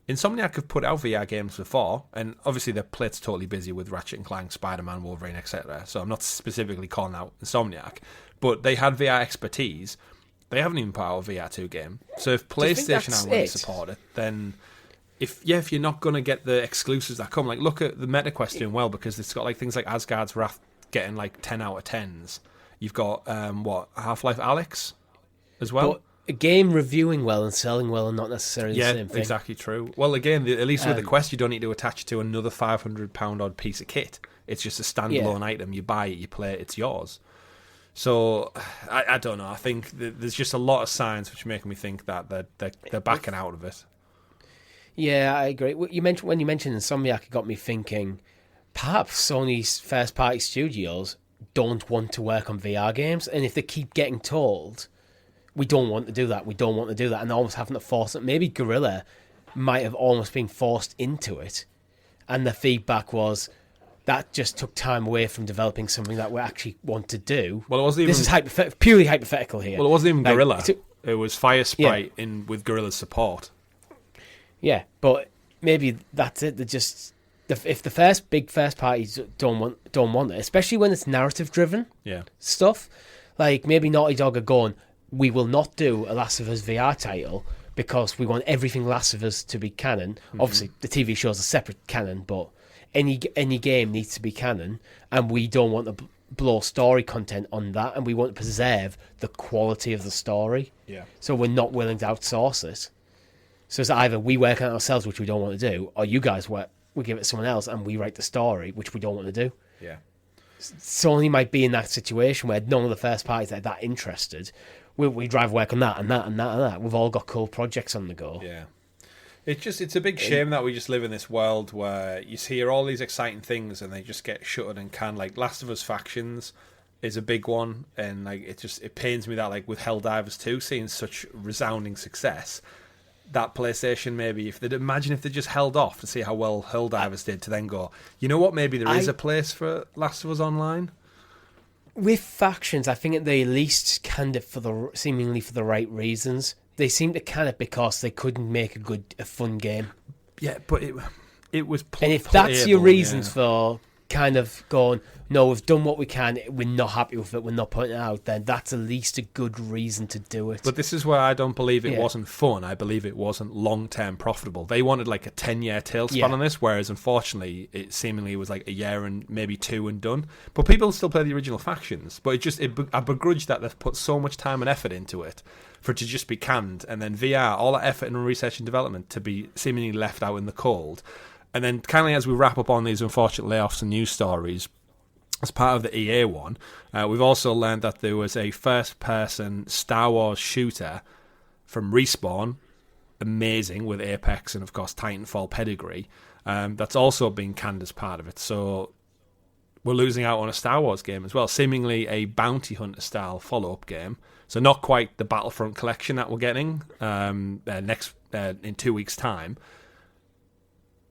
Insomniac have put out VR games before, and obviously their plate's totally busy with Ratchet and Clank, Spider-Man, Wolverine, etc. So I'm not specifically calling out Insomniac. But they had VR expertise. They haven't even put out a VR2 game. So if PlayStation are willing to support it, then... If you're not going to get the exclusives that come, look at the MetaQuest doing well because it's got things like Asgard's Wrath getting 10 out of 10s. You've got Half-Life Alyx as well. But a game reviewing well and selling well are not necessarily the same thing. Yeah, exactly true. Well, again, at least with the Quest, you don't need to attach it to another £500 odd piece of kit. It's just a standalone item. You buy it, you play it, it's yours. So I don't know. I think there's just a lot of signs which make me think that they're backing out of it. Yeah, I agree. When you mentioned Insomniac, it got me thinking perhaps Sony's first-party studios don't want to work on VR games, and if they keep getting told, we don't want to do that, and almost having to force it, maybe Guerrilla might have almost been forced into it, and the feedback was that just took time away from developing something that we actually want to do. Well, it wasn't even... This is purely hypothetical here. Well, it wasn't even Guerrilla. It was Firesprite with Guerrilla's support. Yeah, but maybe that's it. If the big first parties don't want it, especially when it's narrative driven stuff, maybe Naughty Dog are going, we will not do a Last of Us VR title because we want everything Last of Us to be canon. Mm-hmm. Obviously, the TV show's a separate canon, but any game needs to be canon, and we don't want to blow story content on that, and we want to preserve the quality of the story. Yeah. So we're not willing to outsource it. So it's either we work on it ourselves, which we don't want to do, or you guys we give it to someone else and we write the story, which we don't want to do. Yeah. Sony might be in that situation where none of the first parties are that interested. We drive work on that and that and that and that. We've all got cool projects on the go. Yeah. It's a big shame that we just live in this world where you hear all these exciting things and they just get shuttered and canned. Last of Us Factions is a big one, and it pains me that with Helldivers 2 seeing such resounding success, that PlayStation maybe if they just held off to see how well Helldivers did, to then go, you know what, maybe there is a place for Last of Us Online. With Factions, I think they at least canned it seemingly for the right reasons. They seem to can it because they couldn't make a fun game. Yeah, but it was and if that's your reasons for kind of going, no, we've done what we can, we're not happy with it, we're not putting it out, then that's at least a good reason to do it. But this is where I don't believe it wasn't fun. I believe it wasn't long-term profitable. They wanted a 10-year tailspin on this, whereas unfortunately it seemingly was a year and maybe 2 and done. But people still play the original Factions. But I begrudge that they've put so much time and effort into it for it to just be canned, and then VR, all that effort and research and development to be seemingly left out in the cold. And then kindly, as we wrap up on these unfortunate layoffs and news stories, as part of the EA one, we've also learned that there was a first-person Star Wars shooter from Respawn, amazing, with Apex and, of course, Titanfall pedigree, that's also been canned as part of it. So we're losing out on a Star Wars game as well, seemingly a bounty hunter style follow-up game. So not quite the Battlefront collection that we're getting next in 2 weeks' time,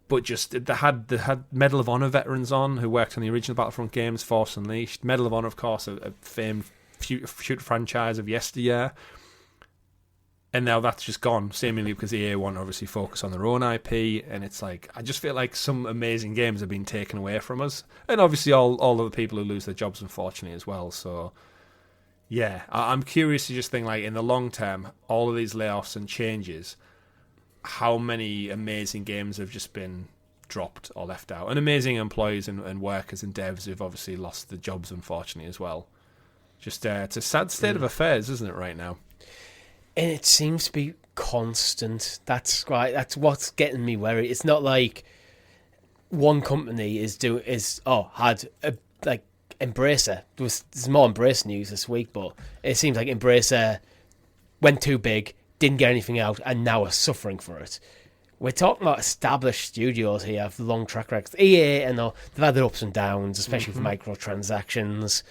but just they had Medal of Honor veterans on who worked on the original Battlefront games, Force Unleashed. Medal of Honor, of course, a famed shooter franchise of yesteryear. And now that's just gone, seemingly because EA want to obviously focus on their own IP. And it's like, I just feel like some amazing games have been taken away from us. And obviously all of the people who lose their jobs, unfortunately, as well. So, yeah, I'm curious to just think, like, in the long term, all of these layoffs and changes, how many amazing games have just been dropped or left out. And amazing employees and workers and devs who've obviously lost their jobs, unfortunately, as well. Just it's a sad state of affairs, isn't it, right now? And it seems to be constant. That's what's getting me worried. It's not like one company had Embracer. There's more Embracer news this week, but it seems like Embracer went too big, didn't get anything out, and now are suffering for it. We're talking about established studios here, have long track records. EA, and they've had their ups and downs, especially for microtransactions.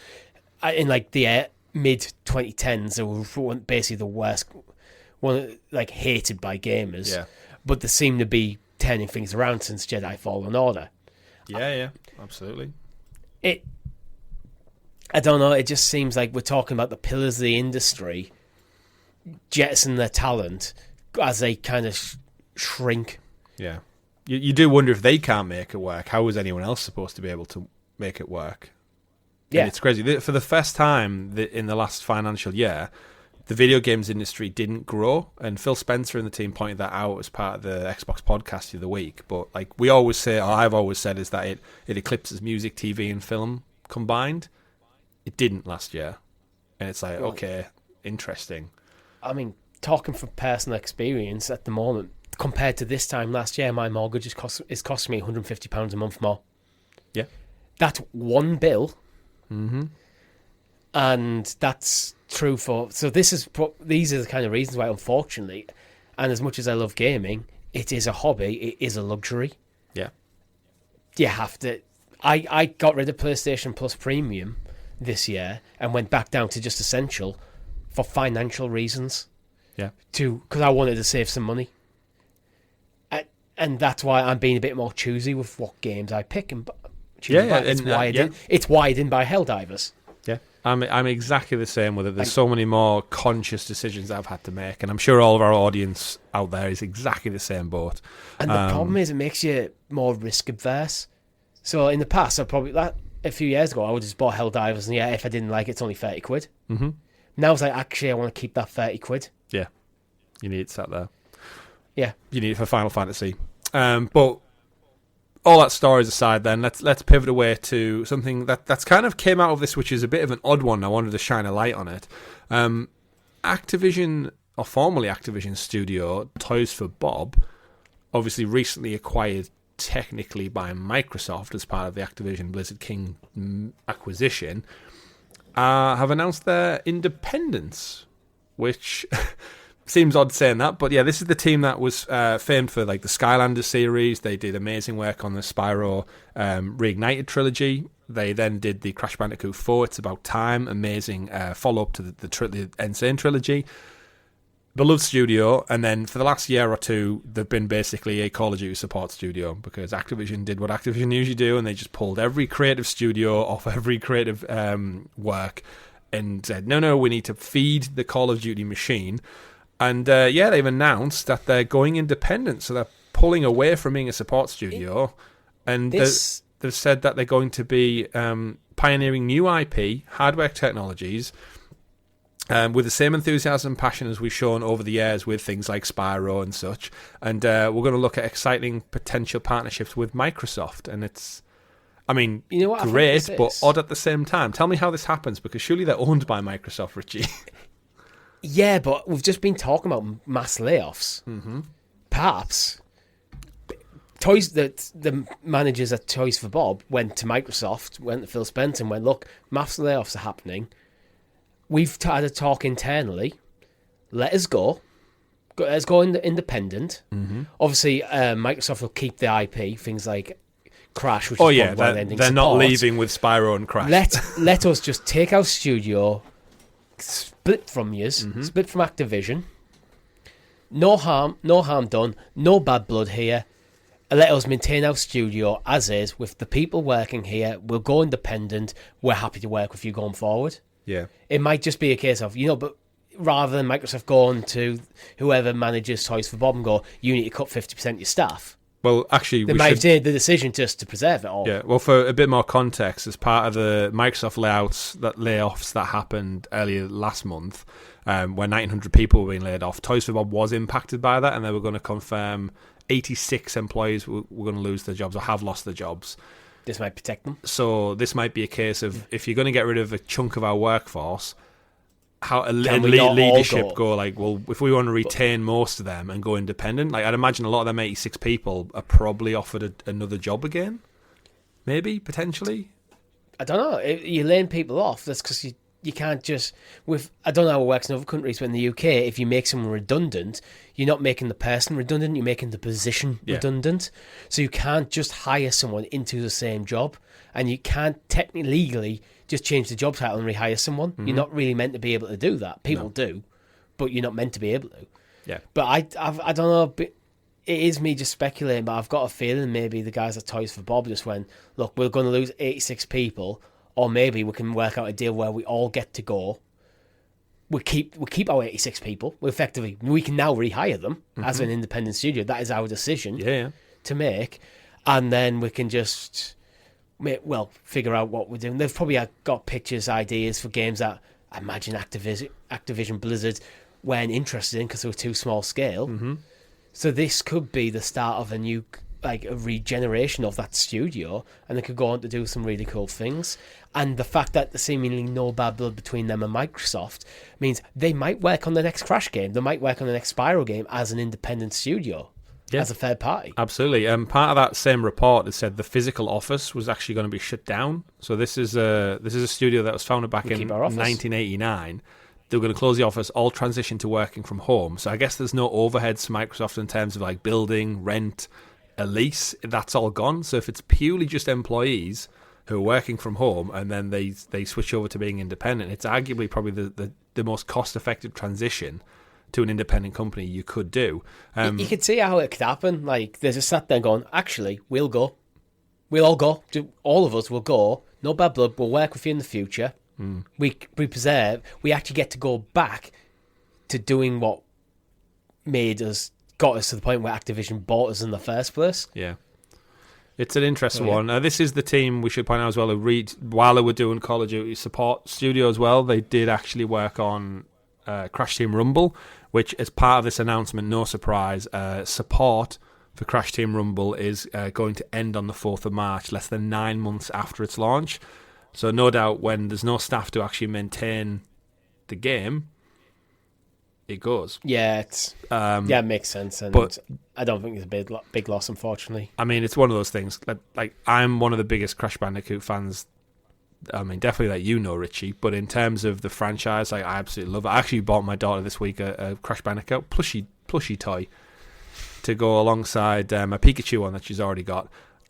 In like the mid-2010s, they were basically the worst one, like hated by gamers. Yeah. But they seem to be turning things around since Jedi Fallen Order. Yeah, absolutely. I don't know, it just seems like we're talking about the pillars of the industry jettison their talent as they kind of shrink. Yeah. You do wonder if they can't make it work, how is anyone else supposed to be able to make it work? Yeah. And it's crazy. For the first time in the last financial year, the video games industry didn't grow, and Phil Spencer and the team pointed that out as part of the Xbox podcast of the week. But like we always say, or I've always said, is that it eclipses music, TV, and film combined. It didn't last year, and it's like, okay, interesting. I mean, talking from personal experience at the moment, compared to this time last year, my mortgage is costing me £150 a month more. Yeah, that's one bill. Mm-hmm. And that's true for... So these are the kind of reasons why, unfortunately, and as much as I love gaming, it is a hobby, it is a luxury. Yeah. You have to... I got rid of PlayStation Plus Premium this year and went back down to just Essential for financial reasons. Yeah. Because I wanted to save some money. And that's why I'm being a bit more choosy with what games I pick. It's why I didn't buy Helldivers. Yeah, I'm exactly the same with it. There's so many more conscious decisions I've had to make, and I'm sure all of our audience out there is exactly the same boat. And the problem is, it makes you more risk adverse. So in the past, a few years ago, I would just bought Helldivers, and if I didn't like it, it's only 30 quid. Mm-hmm. Now it's like, actually, I want to keep that 30 quid. Yeah, you need it sat there. Yeah, you need it for Final Fantasy. But all that stories aside, then let's pivot away to something that's kind of came out of this, which is a bit of an odd one. I wanted to shine a light on it. Activision, or formerly Activision Studio, Toys for Bob, obviously recently acquired technically by Microsoft as part of the Activision Blizzard King acquisition, have announced their independence, which... Seems odd saying that, but yeah, this is the team that was famed for like the Skylanders series. They did amazing work on the Spyro Reignited trilogy. They then did the Crash Bandicoot 4, It's About Time, amazing follow-up to the Insane trilogy. Beloved studio, and then for the last year or two, they've been basically a Call of Duty support studio because Activision did what Activision usually do, and they just pulled every creative studio off every creative work and said, no, we need to feed the Call of Duty machine. And they've announced that they're going independent, so they're pulling away from being a support studio, and they've said that they're going to be pioneering new IP, hardware technologies, with the same enthusiasm and passion as we've shown over the years with things like Spyro and such. And we're going to look at exciting potential partnerships with Microsoft, and it's, I mean, great, but odd at the same time. Tell me how this happens, because surely they're owned by Microsoft, Richie. Yeah, but we've just been talking about mass layoffs. Mm-hmm. Perhaps the managers at Toys for Bob went to Microsoft, went to Phil Spencer and went, look, mass layoffs are happening. We've had a talk internally. Let us go. Let's go independent. Mm-hmm. Obviously, Microsoft will keep the IP, things like Crash, which they're not leaving with Spyro and Crash. Let us just take our studio, split from split from Activision. No harm done, no bad blood here. Let us maintain our studio as is with the people working here. We'll go independent. We're happy to work with you going forward. Yeah. It might just be a case of, but rather than Microsoft going to whoever manages Toys for Bob and go, you need to cut 50% of your staff. Well, actually, they might have made the decision just to preserve it all. Yeah, well, for a bit more context, as part of the Microsoft layoffs that happened earlier last month, where 900 people were being laid off, Toys for Bob was impacted by that, and they were going to confirm 86 employees were going to lose their jobs or have lost their jobs. This might protect them. So this might be a case of, if you're going to get rid of a chunk of our workforce, how leadership go like, well, if we want to retain most of them and go independent, like I'd imagine a lot of them 86 people are probably offered another job again. Maybe, potentially. I don't know. You're laying people off. That's because you can't just... I don't know how it works in other countries, but in the UK, if you make someone redundant, you're not making the person redundant, you're making the position redundant. So you can't just hire someone into the same job, and you can't technically, legally, just change the job title and rehire someone. Mm-hmm. You're not really meant to be able to do that. People do, but you're not meant to be able to. Yeah. But I don't know... It is me just speculating, but I've got a feeling maybe the guys at Toys for Bob just went, look, we're going to lose 86 people, or maybe we can work out a deal where we all get to go. We keep our 86 people. We can now rehire them as an independent studio. That is our decision to make. And then we can just, figure out what we're doing. They've probably got pictures, ideas for games that I imagine Activision Blizzard weren't interested in because they were too small scale. Mm-hmm. So this could be the start of a new, a regeneration of that studio, and they could go on to do some really cool things. And the fact that there's seemingly no bad blood between them and Microsoft means they might work on the next Crash game. They might work on the next Spyro game as an independent studio, as a third party. Absolutely. Part of that same report, it said the physical office was actually going to be shut down. So this is a studio that was founded back in 1989. They were going to close the office, all transition to working from home. So I guess there's no overheads for Microsoft in terms of building, rent, a lease. That's all gone. So if it's purely just employees who are working from home and then they switch over to being independent, it's arguably probably the most cost-effective transition to an independent company you could do. You could see how it could happen. They just sat there going, actually, we'll go. We'll all go. All of us will go. No bad blood. We'll work with you in the future. Mm. We preserve. We actually get to go back to doing what got us to the point where Activision bought us in the first place. Yeah. It's an interesting one. This is the team, we should point out as well, while they were doing Call of Duty support studio as well, they did actually work on Crash Team Rumble, which as part of this announcement, no surprise, support for Crash Team Rumble is going to end on the 4th of March, less than 9 months after its launch. So no doubt when there's no staff to actually maintain the game, it goes. Yeah, it makes sense, but I don't think it's a big loss, unfortunately. I mean, it's one of those things. I'm one of the biggest Crash Bandicoot fans. I mean, definitely Richie. But in terms of the franchise, I absolutely love it. I actually bought my daughter this week a Crash Bandicoot plushie toy to go alongside a Pikachu one that she's already got,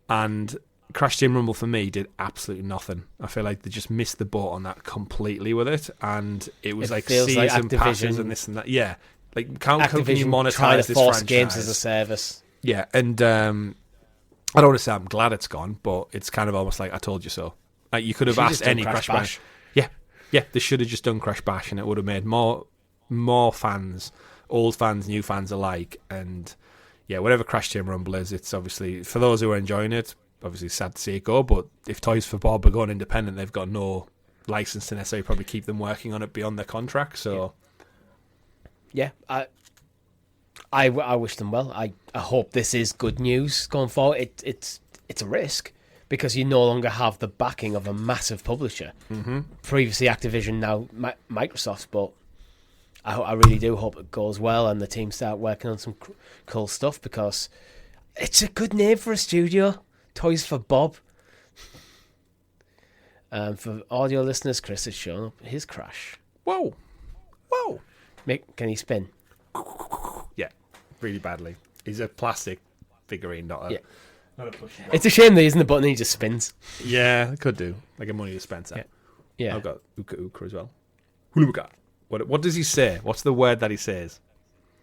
and Crash Team Rumble for me did absolutely nothing. I feel like they just missed the boat on that completely with it, and it was season passes and this and that. Yeah, how can you monetize this franchise? Games as a service. Yeah, and I don't want to say I'm glad it's gone, but it's kind of almost like I told you so. You could have asked any Crash Bash. Yeah, they should have just done Crash Bash, and it would have made more fans, old fans, new fans alike. And yeah, whatever Crash Team Rumble is, it's obviously for those who are enjoying it. Obviously sad to see it go, but if Toys for Bob are going independent, they've got no license to necessarily probably keep them working on it beyond their contract. So yeah, I wish them well. I hope this is good news going forward. It's a risk because you no longer have the backing of a massive publisher. Mm-hmm. Previously Activision, now Microsoft, but I really do hope it goes well and the team start working on some cool stuff because it's a good name for a studio. Toys for Bob. For audio listeners, Chris has shown up his Crash. Whoa. Mick, can he spin? Yeah, really badly. He's a plastic figurine, not It's a shame there isn't a button and he just spins. Yeah, it could do. Like a money dispenser. Yeah. I've got Uka Uka as well. Huluka. What does he say? What's the word that he says?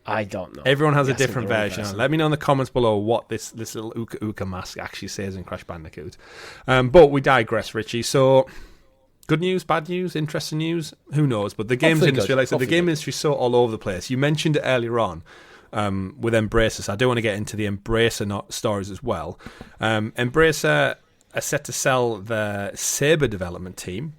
I don't know. Everyone has a different version. Let me know in the comments below what this little Uka Uka mask actually says in Crash Bandicoot. But we digress, Richie. So, good news, bad news, interesting news? Who knows? But the games industry, like I said, the game industry is so all over the place. You mentioned it earlier on with Embracer. So I do want to get into the Embracer stories as well. Embracer are set to sell the Saber development team.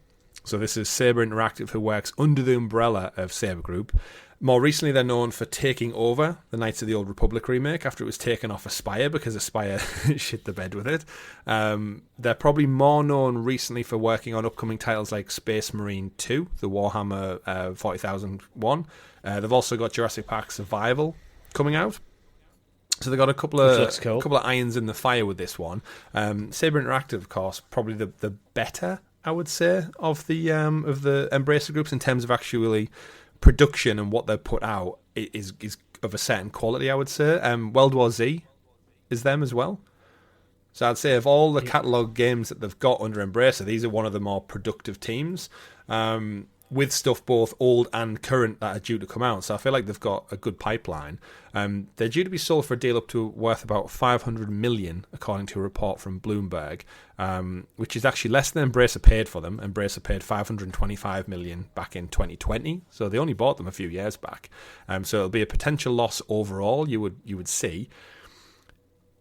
So this is Saber Interactive, who works under the umbrella of Saber Group. More recently, they're known for taking over the Knights of the Old Republic remake after it was taken off Aspyr because Aspyr shit the bed with it. They're probably more known recently for working on upcoming titles like Space Marine 2, the Warhammer 40,000 one. They've also got Jurassic Park Survival coming out. So they've got a couple of irons in the fire with this one. Saber Interactive, of course, probably the better, I would say, of the Embracer groups in terms of actually production, and what they put out is of a certain quality, I would say. World War Z is them as well. So I'd say of all the catalogue games that they've got under Embracer, these are one of the more productive teams, with stuff both old and current that are due to come out. So I feel like they've got a good pipeline. They're due to be sold for a deal up to worth about 500 million, according to a report from Bloomberg, which is actually less than Embracer paid for them. Embracer paid 525 million back in 2020, so they only bought them a few years back. So it'll be a potential loss overall, you would see.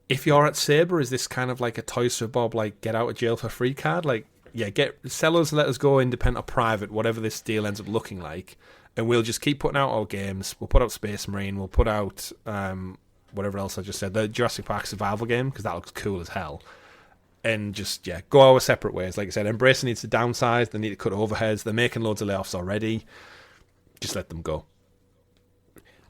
If you're at Saber, is this kind of like a Toys for Bob, like get out of jail for free card? Like, yeah, sell us, let us go independent or private, whatever this deal ends up looking like, and we'll just keep putting out our games. We'll put out Space Marine, we'll put out whatever else I just said, the Jurassic Park Survival game, because that looks cool as hell. And just, go our separate ways. Like I said, Embracer needs to downsize, they need to cut overheads, they're making loads of layoffs already. Just let them go.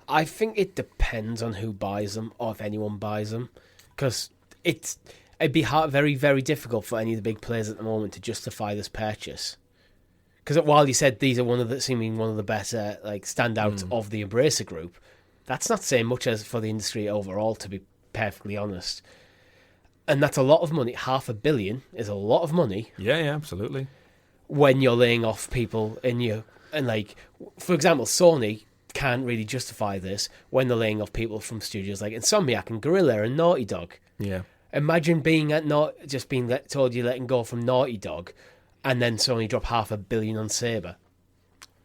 I think it depends on who buys them, or if anyone buys them, because it'd be very, very difficult for any of the big players at the moment to justify this purchase. Because while you said these are seeming one of the better standouts of the Embracer group, that's not saying much as for the industry overall, to be perfectly honest. And that's a lot of money. 500 million is a lot of money. Yeah, absolutely. When you're laying off people for example, Sony can't really justify this when they're laying off people from studios like Insomniac and Guerrilla and Naughty Dog. Yeah. Imagine being told you're letting go from Naughty Dog, and then Sony drop 500 million on Saber.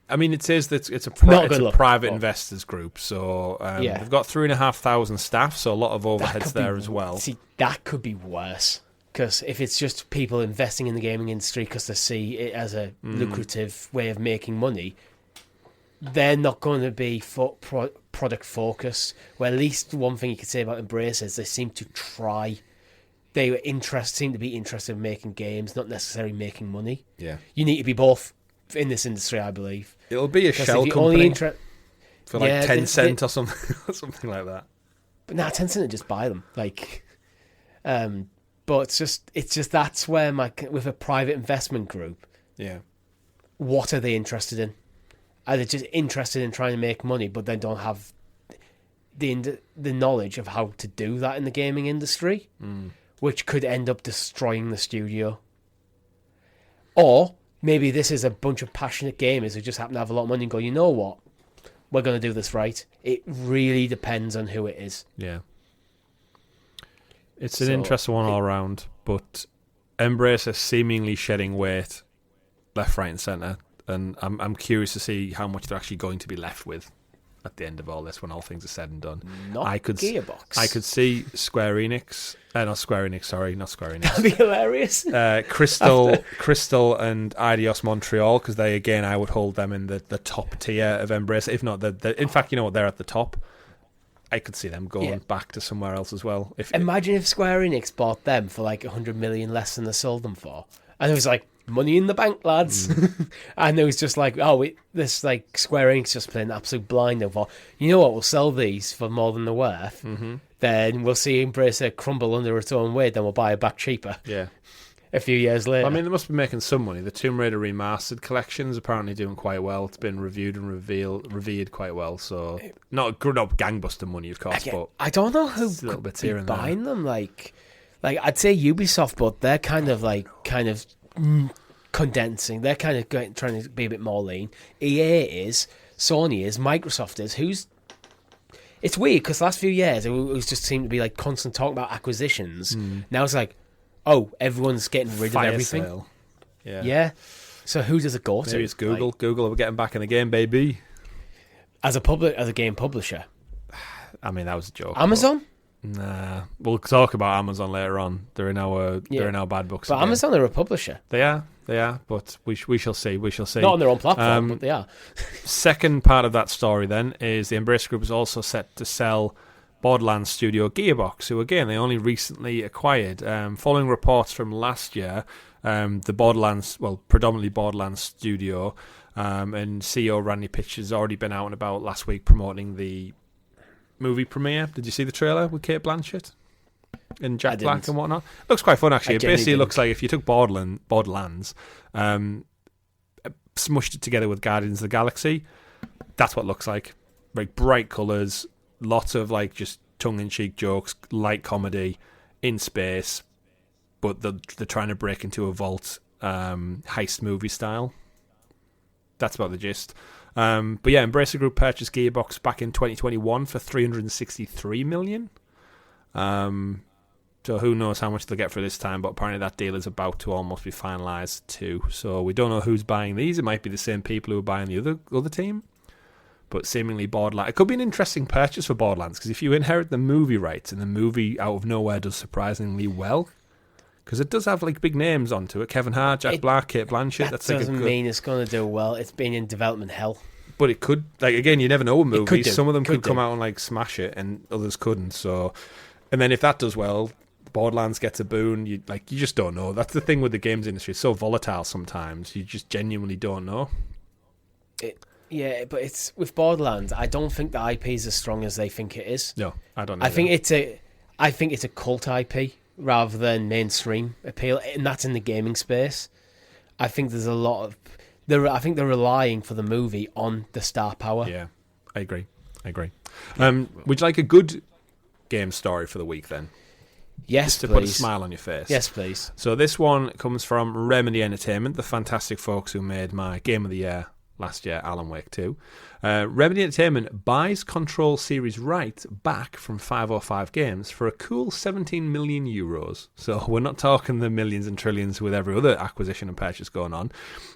I mean, it says that it's a private investors group, so they've got 3,500 staff, so a lot of overheads there as well. See, that could be worse, because if it's just people investing in the gaming industry because they see it as a lucrative way of making money, they're not going to be product focused. Well, at least one thing you could say about Embracer is they seem to try. They seem to be interested in making games, not necessarily making money. Yeah, you need to be both in this industry, I believe. It'll be a shell company for 10 cent or something, or something like that. But now 10 cent would just buy them, But it's just that's where with a private investment group. Yeah. What are they interested in? Are they just interested in trying to make money, but they don't have the knowledge of how to do that in the gaming industry, which could end up destroying the studio? Or maybe this is a bunch of passionate gamers who just happen to have a lot of money and go, you know what? We're going to do this right. It really depends on who it is. Yeah. It's an interesting one all around, but Embracer seemingly shedding weight left, right and centre. And I'm curious to see how much they're actually going to be left with at the end of all this when all things are said and done. Gearbox. I could see Square Enix. Not Square Enix. That'd be hilarious. Crystal and Eidos Montreal, because they, again, I would hold them in the top tier of Embracer. If not, in fact, you know what, they're at the top. I could see them going back to somewhere else as well. Imagine if Square Enix bought them for 100 million less than they sold them for. And it was money in the bank, lads. And it was just Square Enix just playing absolute blind over, you know what, we'll sell these for more than they're worth. Then we'll see Embracer crumble under its own weight, then we'll buy it back cheaper. Yeah. A few years later. I mean, they must be making some money. The Tomb Raider Remastered collection is apparently doing quite well. It's been reviewed and revered quite well. So, not gangbuster money, of course, but I don't know who's buying them. like I'd say Ubisoft, but they're kind of condensing. They're kind of trying to be a bit more lean. EA is, Sony is, Microsoft is. It's weird because the last few years it was just seemed to be like constant talk about acquisitions. Now it's like, oh, everyone's getting rid of everything. Sale. Yeah. So who does it go to? Maybe it's Google. Like, Google are getting back in the game, baby. As a game publisher. I mean, that was a joke. Amazon? Nah, we'll talk about Amazon later on. They're in our bad books. But again. Amazon are a publisher. They are. But we shall see. We shall see. Not on their own platform, but they are. Second part of that story then is the Embracer Group is also set to sell Borderlands studio Gearbox, who again they only recently acquired. Following reports from last year, the predominantly Borderlands studio, and CEO Randy Pitch has already been out and about last week promoting the movie premiere. Did you see the trailer with Cate Blanchett and Jack Black and whatnot? Looks quite fun actually. It basically looks like if you took Borderlands, smushed it together with Guardians of the Galaxy, that's what it looks like. Like bright colours, lots of like just tongue-in-cheek jokes, light comedy in space, but they're trying to break into a vault heist movie style. That's about the gist. But yeah, Embracer Group purchased Gearbox back in 2021 for $363 million. So who knows how much they'll get for this time, but apparently that deal is about to almost be finalised too. So we don't know who's buying these. It might be the same people who are buying the other team. But seemingly Borderlands. It could be an interesting purchase for Borderlands, because if you inherit the movie rights and the movie out of nowhere does surprisingly well, because it does have like big names onto it. Kevin Hart, Jack Black, Cate Blanchett. That doesn't mean it's going to do well. It's been in development hell. But it could, like, again, you never know with movies. Some of them could come out and like smash it, and others couldn't. So, and then if that does well, Borderlands gets a boon. You just don't know. That's the thing with the games industry. It's so volatile sometimes. You just genuinely don't know. Yeah, but it's with Borderlands. I don't think the IP is as strong as they think it is. No, I don't. I think it's a cult IP rather than mainstream appeal, and that's in the gaming space. I think there's a lot of. I think they're relying for the movie on the star power. Yeah, I agree. Would you like a good game story for the week then? Yes, just to please. Put a smile on your face. Yes, please. So this one comes from Remedy Entertainment, the fantastic folks who made my Game of the Year last year, Alan Wake 2. Remedy Entertainment buys Control series rights back from 505 Games for a cool 17 million euros. So we're not talking the millions and trillions with every other acquisition and purchase going on.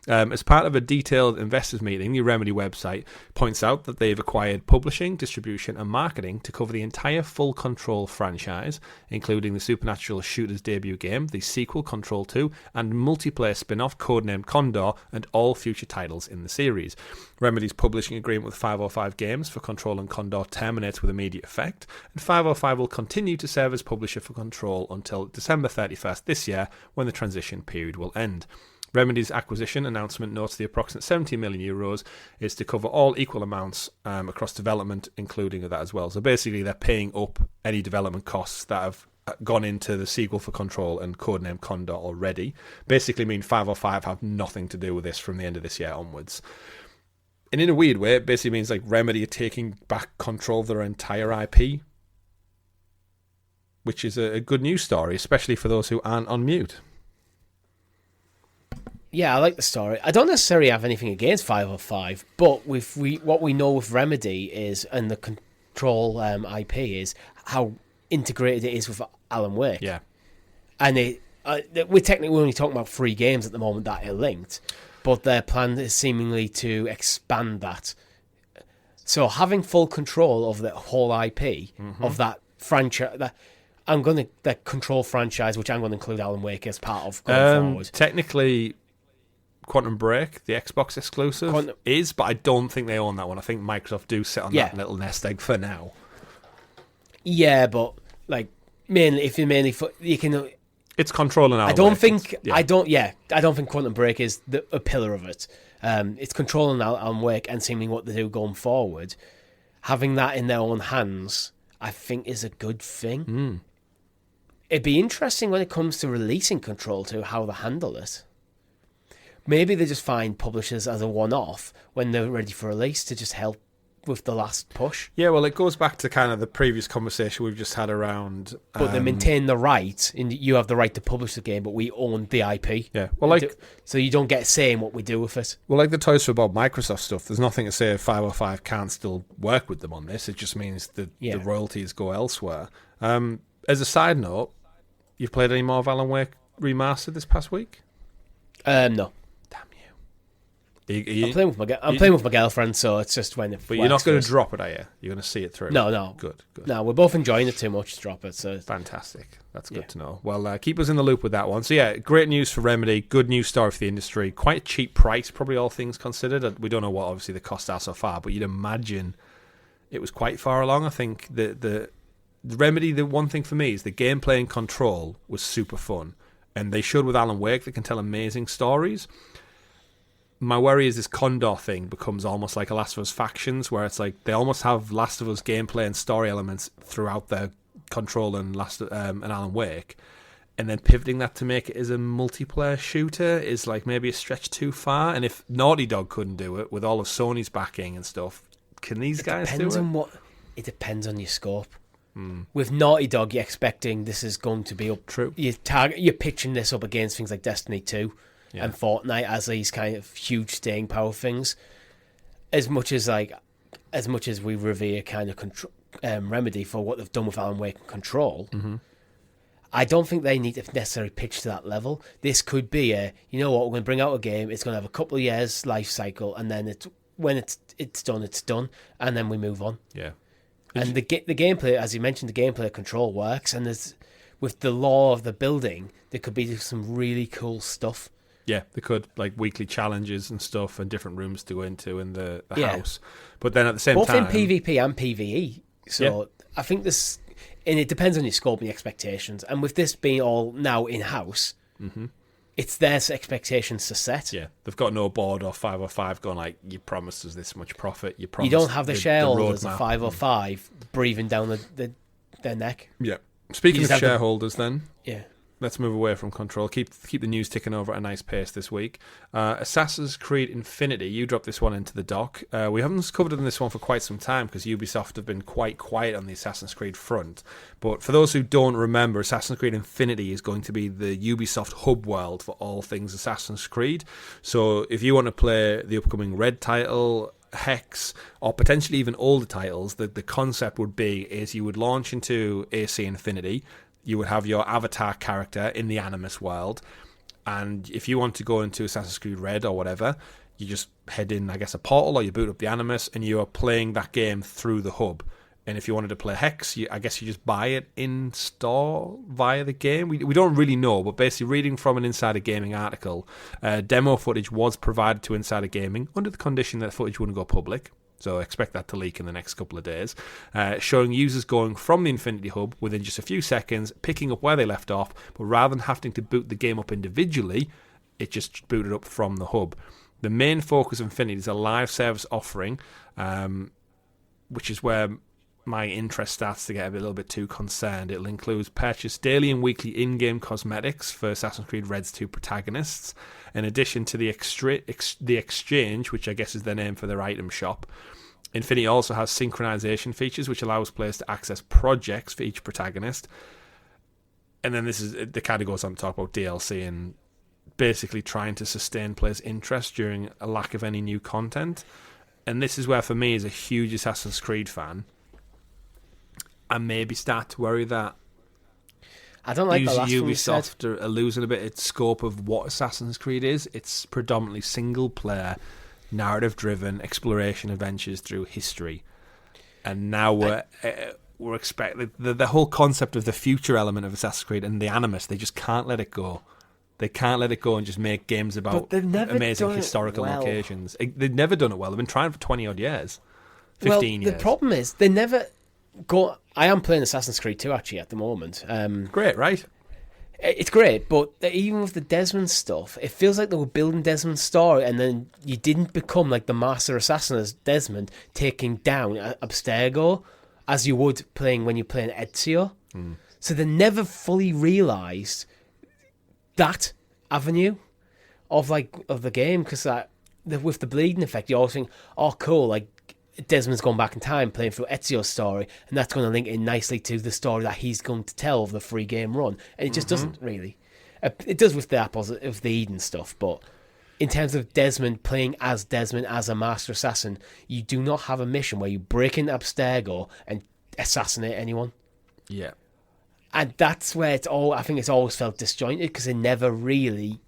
As part of a detailed investors meeting, the Remedy website points out that they've acquired publishing, distribution and marketing to cover the entire full Control franchise, including the Supernatural Shooters debut game, the sequel Control 2, and multiplayer spin-off codenamed Condor, and all future titles in the series. Remedy's publishing agreement with 505 Games for Control and Condor terminates with immediate effect, and 505 will continue to serve as publisher for Control until December 31st this year, when the transition period will end. Remedy's acquisition announcement notes the approximate 70 million euros is to cover all equal amounts across development, including that as well. So basically, they're paying up any development costs that have gone into the sequel for Control and codenamed Condor already. Basically mean 505 have nothing to do with this from the end of this year onwards. And in a weird way, it basically means like Remedy are taking back control of their entire IP, which is a good news story, especially for those who aren't on mute. Yeah, I like the story. I don't necessarily have anything against 505, but what we know with Remedy is, and the Control IP is, how integrated it is with Alan Wake. Yeah. And we're only talking about 3 games at the moment that are linked, but their plan is seemingly to expand that. So having full control of the whole IP of that franchise, that Control franchise, which I'm going to include Alan Wake as part of going forward. Technically, Quantum Break, the Xbox exclusive, is, but I don't think they own that one. I think Microsoft do sit on that little nest egg for now. Yeah, but like mainly you can. It's Control and Alan I don't Wake. think I don't think Quantum Break is a pillar of it. It's Control and Alan Wake, and seemingly what they do going forward. Having that in their own hands, I think, is a good thing. It'd be interesting when it comes to releasing Control 2, how they handle it. Maybe they just find publishers as a one-off when they're ready for release to just help with the last push. Yeah, well, it goes back to kind of the previous conversation we've just had around. But they maintain the right, and you have the right to publish the game, but we own the IP. Yeah, well, so you don't get a say in what we do with it. Well, like the Toys for Bob Microsoft stuff, there's nothing to say if 505 can't still work with them on this. It just means that the royalties go elsewhere. As a side note, you've played any more of Alan Wake Remastered this past week? No. I'm playing with my girlfriend, so it's just when it. But you're not going to drop it, are you? You're going to see it through. No. Good. No, we're both enjoying it too much to drop it. So fantastic. That's good to know. Well, keep us in the loop with that one. So yeah, great news for Remedy. Good news story for the industry. Quite a cheap price, probably all things considered. We don't know what obviously the costs are so far, but you'd imagine it was quite far along. I think the Remedy. The one thing for me is the gameplay and control was super fun, and they showed with Alan Wake they can tell amazing stories. My worry is this Condor thing becomes almost like a Last of Us Factions, where it's like they almost have Last of Us gameplay and story elements throughout their control and Alan Wake, and then pivoting that to make it as a multiplayer shooter is like maybe a stretch too far. And if Naughty Dog couldn't do it with all of Sony's backing and stuff, can these guys do it? It depends on your scope. With Naughty Dog, you're expecting this is going to be up. True. You're pitching this up against things like Destiny 2. Yeah. And Fortnite as these kind of huge staying power things. As much as we revere kind of Remedy for what they've done with Alan Wake and Control, I don't think they need to necessarily pitch to that level. This could be we're going to bring out a game, it's going to have a couple of years life cycle, and then when it's done, and then we move on. Yeah. And the gameplay, as you mentioned, the gameplay of Control works, and with the law of the building, there could be some really cool stuff. Yeah, they could, like weekly challenges and stuff and different rooms to go into in the house. But then at the same time... Both in PvP and PvE. So I think this... And it depends on your scope and your expectations. And with this being all now in-house, it's their expectations to set. Yeah, they've got no board or 505 going like, you promised us this much profit, you promised... You don't have the shareholders of 505 breathing down their neck. Yeah. Speaking of shareholders then... Yeah. Let's move away from Control. Keep the news ticking over at a nice pace this week. Assassin's Creed Infinity. You dropped this one into the dock. We haven't covered this one for quite some time because Ubisoft have been quite quiet on the Assassin's Creed front. But for those who don't remember, Assassin's Creed Infinity is going to be the Ubisoft hub world for all things Assassin's Creed. So if you want to play the upcoming Red title, Hex, or potentially even older titles, the concept would be is you would launch into AC Infinity. You would have your avatar character in the Animus world, and if you want to go into Assassin's Creed Red or whatever, you just head in, I guess, a portal, or you boot up the Animus, and you are playing that game through the hub. And if you wanted to play Hex, I guess you just buy it in store via the game. We don't really know, but basically reading from an Insider Gaming article, demo footage was provided to Insider Gaming under the condition that footage wouldn't go public. So expect that to leak in the next couple of days, showing users going from the Infinity Hub within just a few seconds, picking up where they left off, but rather than having to boot the game up individually, it just booted up from the hub. The main focus of Infinity is a live service offering, which is where my interest starts to get a little bit too concerned. It'll include purchase daily and weekly in-game cosmetics for Assassin's Creed Red's two protagonists, in addition to the exchange, which I guess is their name for their item shop. Infinity also has synchronization features, which allows players to access projects for each protagonist. And then the kind of goes on to talk about DLC and basically trying to sustain players' interest during a lack of any new content. And this is where, for me, as a huge Assassin's Creed fan, I maybe start to worry that I don't like the last Ubisoft are losing a bit its scope of what Assassin's Creed is. It's predominantly single-player, narrative-driven exploration adventures through history, and now we're expecting the whole concept of the future element of Assassin's Creed and the Animus. They just can't let it go. They can't let it go and just make games about amazing historical locations. They've never done it well. They've been trying for 20-odd years, 15 years. The problem is they never go... I am playing Assassin's Creed 2 actually at the moment. Great, right? It's great, but even with the Desmond stuff, it feels like they were building Desmond's story, and then you didn't become like the master assassin as Desmond, taking down Abstergo as you would when you're playing Ezio. So they never fully realised that avenue of the game, because with the bleeding effect, you always think, oh, cool, like Desmond's gone back in time playing through Ezio's story, and that's going to link in nicely to the story that he's going to tell of the free game run. And it just doesn't really. It does with the Apples of the Eden stuff, but in terms of Desmond playing as Desmond as a Master Assassin, you do not have a mission where you break into Abstergo and assassinate anyone. Yeah. And that's where I think it's always felt disjointed because they never really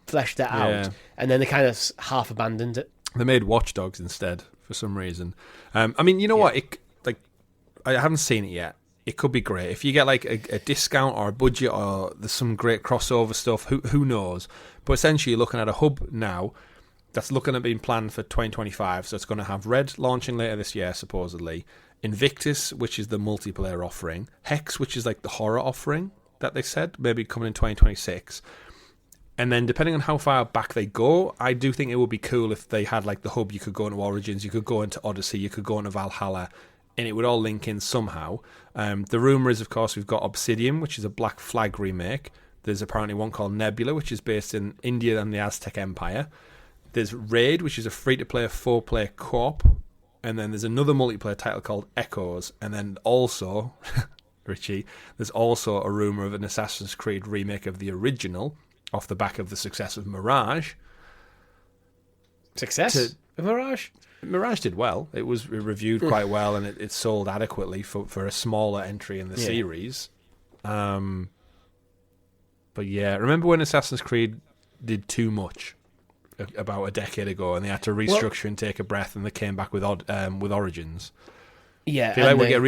fleshed it out. And then they kind of half abandoned it. They made Watch Dogs instead for some reason. I mean, you know what? I haven't seen it yet. It could be great if you get like a discount or a budget, or there's some great crossover stuff. Who knows? But essentially, you're looking at a hub now that's looking at being planned for 2025. So it's going to have Red launching later this year, supposedly. Invictus, which is the multiplayer offering. Hex, which is like the horror offering that they said maybe coming in 2026. And then depending on how far back they go, I do think it would be cool if they had like the hub. You could go into Origins, you could go into Odyssey, you could go into Valhalla, and it would all link in somehow. The rumour is, of course, we've got Obsidian, which is a Black Flag remake. There's apparently one called Nebula, which is based in India and the Aztec Empire. There's Raid, which is a free-to-play 4-player co-op. And then there's another multiplayer title called Echoes. And then also, Richie, there's also a rumour of an Assassin's Creed remake of the original, off the back of the success of Mirage. Success of Mirage? Mirage did well. It was reviewed quite well, and it sold adequately for a smaller entry in the series. But yeah, remember when Assassin's Creed did too much about a decade ago, and they had to restructure and take a breath, and they came back with Origins? Yeah, I feel like we're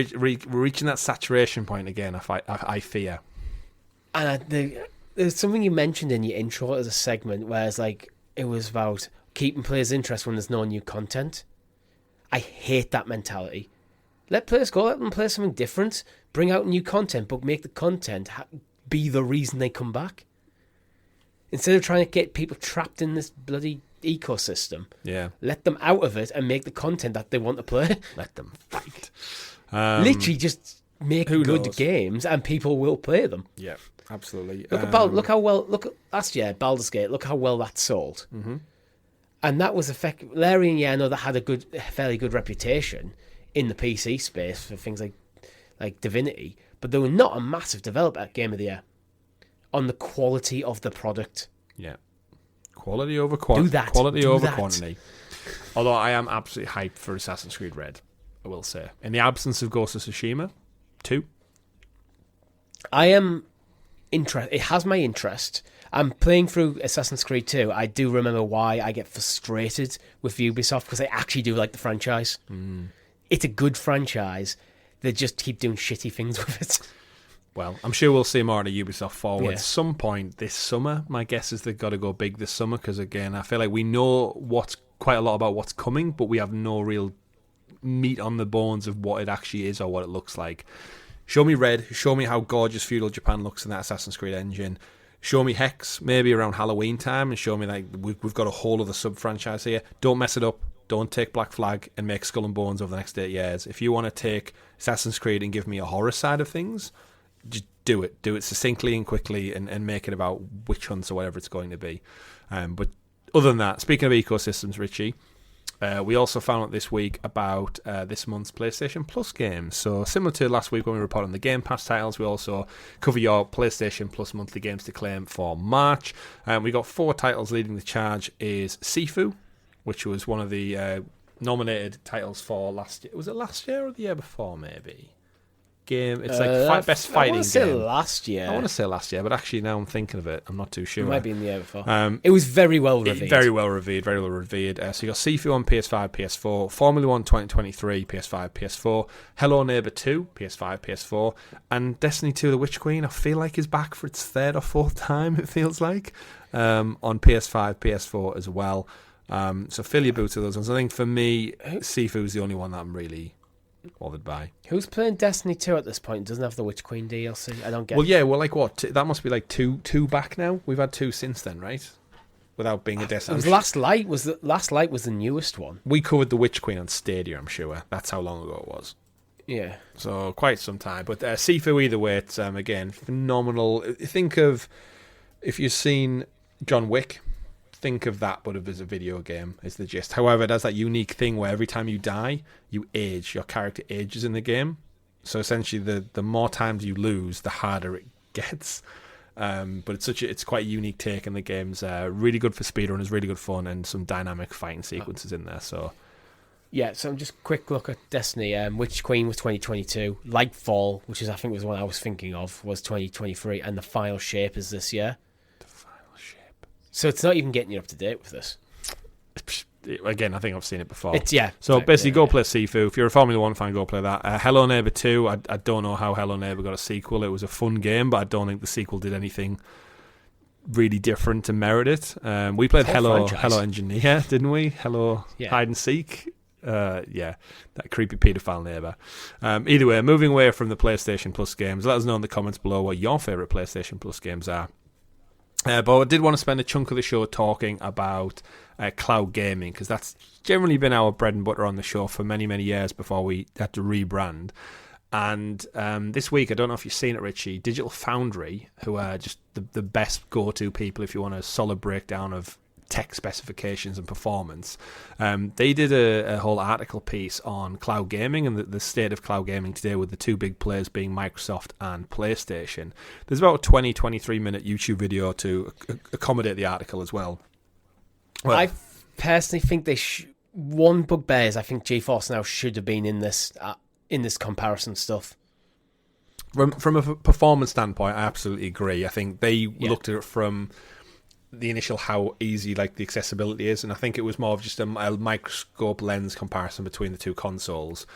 reaching that saturation point again. I fear. And there's something you mentioned in your intro as a segment, where it's like it was about keeping players' interest when there's no new content. I hate that mentality. Let players go, let them play something different, bring out new content, but make the content be the reason they come back. Instead of trying to get people trapped in this bloody ecosystem, let them out of it and make the content that they want to play. Let them fight. Literally just make good games and people will play them. Yeah, absolutely. Look at last year, Baldur's Gate, look how well that sold. Mm-hmm. And that was effective. Larian, I know that had a fairly good reputation in the PC space for things like Divinity, but they were not a massive developer at Game of the Year on the quality of the product. Yeah. Quality over quantity. Quality over quantity. Although I am absolutely hyped for Assassin's Creed Red, I will say. In the absence of Ghost of Tsushima 2. I am interested. It has my interest. I'm playing through Assassin's Creed 2. I do remember why I get frustrated with Ubisoft, because I actually do like the franchise. It's a good franchise. They just keep doing shitty things with it. Well, I'm sure we'll see more of the Ubisoft forward at some point this summer. My guess is they've got to go big this summer, because, again, I feel like we know quite a lot about what's coming, but we have no real meat on the bones of what it actually is or what it looks like. Show me Red. Show me how gorgeous feudal Japan looks in that Assassin's Creed engine. Show me Hex, maybe around Halloween time, and show me like we've got a whole other sub-franchise here. Don't mess it up. Don't take Black Flag and make Skull and Bones over the next 8 years. If you want to take Assassin's Creed and give me a horror side of things, just do it. Do it succinctly and quickly, and make it about witch hunts or whatever it's going to be. But other than that, speaking of ecosystems, Richie, we also found out this week about this month's PlayStation Plus games. So similar to last week when we reported on the Game Pass titles, we also cover your PlayStation Plus monthly games to claim for March. We got 4 titles. Leading the charge is Sifu, which was one of the nominated titles for last year. Was it last year or the year before, maybe? Game. It's like best fighting game. I want to say last year. I want to say last year, but actually now I'm thinking of it, I'm not too sure. It might be in the year before. It was very well reviewed. Very well reviewed. So you got Sifu on PS5, PS4, Formula 1 2023, PS5, PS4, Hello Neighbor 2, PS5, PS4, and Destiny 2: The Witch Queen, I feel like is back for its 3rd or 4th time, it feels like, on PS5, PS4 as well. So fill your boots with those ones. I think for me, Sifu is the only one that I'm really bothered by. Who's playing Destiny 2 at this point? Doesn't have the Witch Queen DLC. I don't get. Well, yeah. Well, like what? That must be like two back now. We've had 2 since then, right? Without being a Destiny. It was Last Light. Last Light was the newest one. We covered the Witch Queen on Stadia, I'm sure. That's how long ago it was. Yeah. So quite some time. But Sifu, either way, it's again phenomenal. Think of if you've seen John Wick. think of that, but as a video game is the gist. However, it has that unique thing where every time you die, you age. Your character ages in the game. So essentially, the more times you lose, the harder it gets. But it's quite a unique take, and the game's really good for speedrunners, really good fun, and some dynamic fighting sequences in there. So yeah, so just quick look at Destiny. Witch Queen was 2022. Lightfall, which I think was the one I was thinking of, was 2023, and the Final Shape is this year. The Final Shape. So it's not even getting you up to date with this. Again, I think I've seen it before. So basically, go play Sifu. If you're a Formula 1 fan, go play that. Hello Neighbor 2, I don't know how Hello Neighbor got a sequel. It was a fun game, but I don't think the sequel did anything really different to merit it. We played Hello Engineer, didn't we? Hello Hide and Seek. That creepy paedophile neighbour. Either way, moving away from the PlayStation Plus games, let us know in the comments below what your favourite PlayStation Plus games are. But I did want to spend a chunk of the show talking about cloud gaming, because that's generally been our bread and butter on the show for many, many years before we had to rebrand. And this week, I don't know if you've seen it, Richie, Digital Foundry, who are just the best go-to people if you want a solid breakdown of tech specifications and performance. They did a whole article piece on cloud gaming and the state of cloud gaming today, with the two big players being Microsoft and PlayStation. There's about a 20-23 minute YouTube video to accommodate the article as well. I personally think one bugbear is I think GeForce Now should have been in this comparison stuff. From a performance standpoint, I absolutely agree. I think they looked at it from the initial how easy the accessibility is, and I think it was more of just a microscope lens comparison between the two consoles.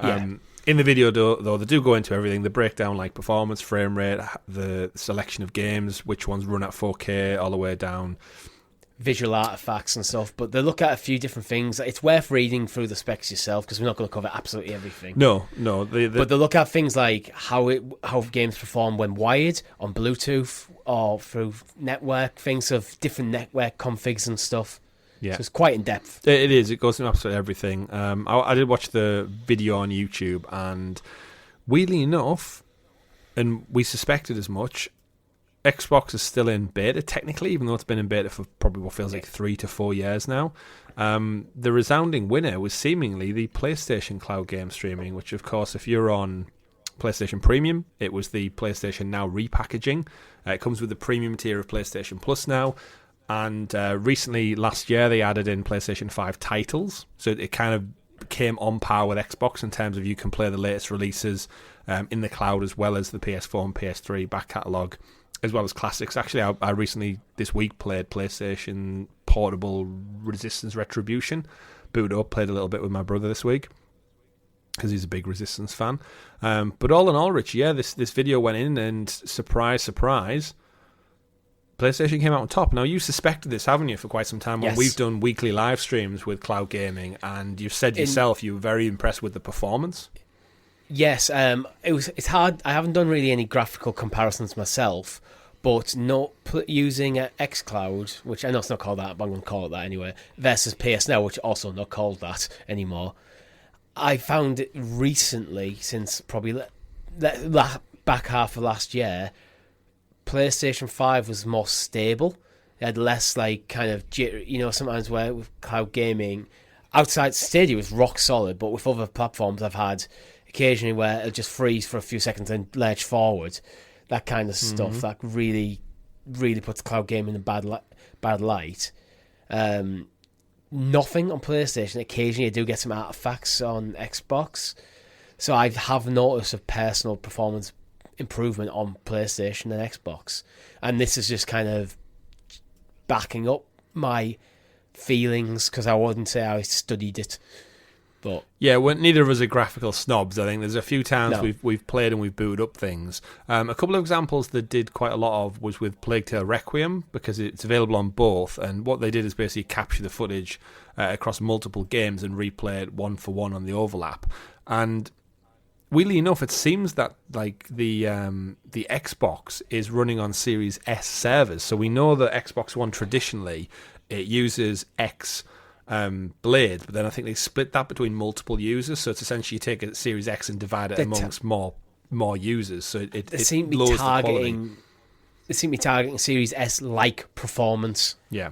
In the video though, they do go into everything. They break down performance, frame rate, the selection of games, which ones run at 4K all the way down, visual artifacts and stuff, but they look at a few different things. It's worth reading through the specs yourself, because we're not going to cover absolutely everything. No. But they look at things like how games perform when wired on Bluetooth or through network, things of different network configs and stuff. Yeah, so it's quite in depth. It is. It goes into absolutely everything. I did watch the video on YouTube, and weirdly enough, and we suspected as much, Xbox is still in beta, technically, even though it's been in beta for probably what feels like 3 to 4 years now. The resounding winner was seemingly the PlayStation cloud game streaming, which, of course, if you're on PlayStation Premium, it was the PlayStation Now repackaging. It comes with the premium tier of PlayStation Plus now. And recently, last year, they added in PlayStation 5 titles. So it kind of came on par with Xbox in terms of you can play the latest releases in the cloud, as well as the PS4 and PS3 back catalogue, as well as classics. Actually, I recently, this week, played PlayStation Portable Resistance Retribution. Booted up, played a little bit with my brother this week, because he's a big Resistance fan. But all in all, Rich, this video went in, and surprise, surprise, PlayStation came out on top. Now, you suspected this, haven't you, for quite some time? When we've done weekly live streams with cloud gaming, and you've said yourself you were very impressed with the performance. Yes, it's hard. I haven't done really any graphical comparisons myself, but not using xCloud, which I know it's not called that, but I'm going to call it that anyway, versus PS Now, which also not called that anymore. I found it recently, since probably the back half of last year, PlayStation 5 was more stable. It had less sometimes where with cloud gaming, outside Stadia was rock solid, but with other platforms I've had occasionally where it'll just freeze for a few seconds and lurch forward. That kind of stuff that really, really puts cloud gaming in a bad light. Nothing on PlayStation. Occasionally I do get some artifacts on Xbox. So I have noticed a personal performance improvement on PlayStation and Xbox. And this is just kind of backing up my feelings, because I wouldn't say I studied it. But yeah, neither of us are graphical snobs. I think there's a few times we've played and we've booted up things. A couple of examples that did quite a lot of was with Plague Tale Requiem, because it's available on both. And what they did is basically capture the footage across multiple games and replay it one for one on the overlap. And weirdly enough, it seems that the Xbox is running on Series S servers. So we know that Xbox One traditionally it uses X blade, but then I think they split that between multiple users. So it's essentially you take a Series X and divide it amongst more users. So it lowers the quality. They seem to be targeting Series S like performance. Yeah.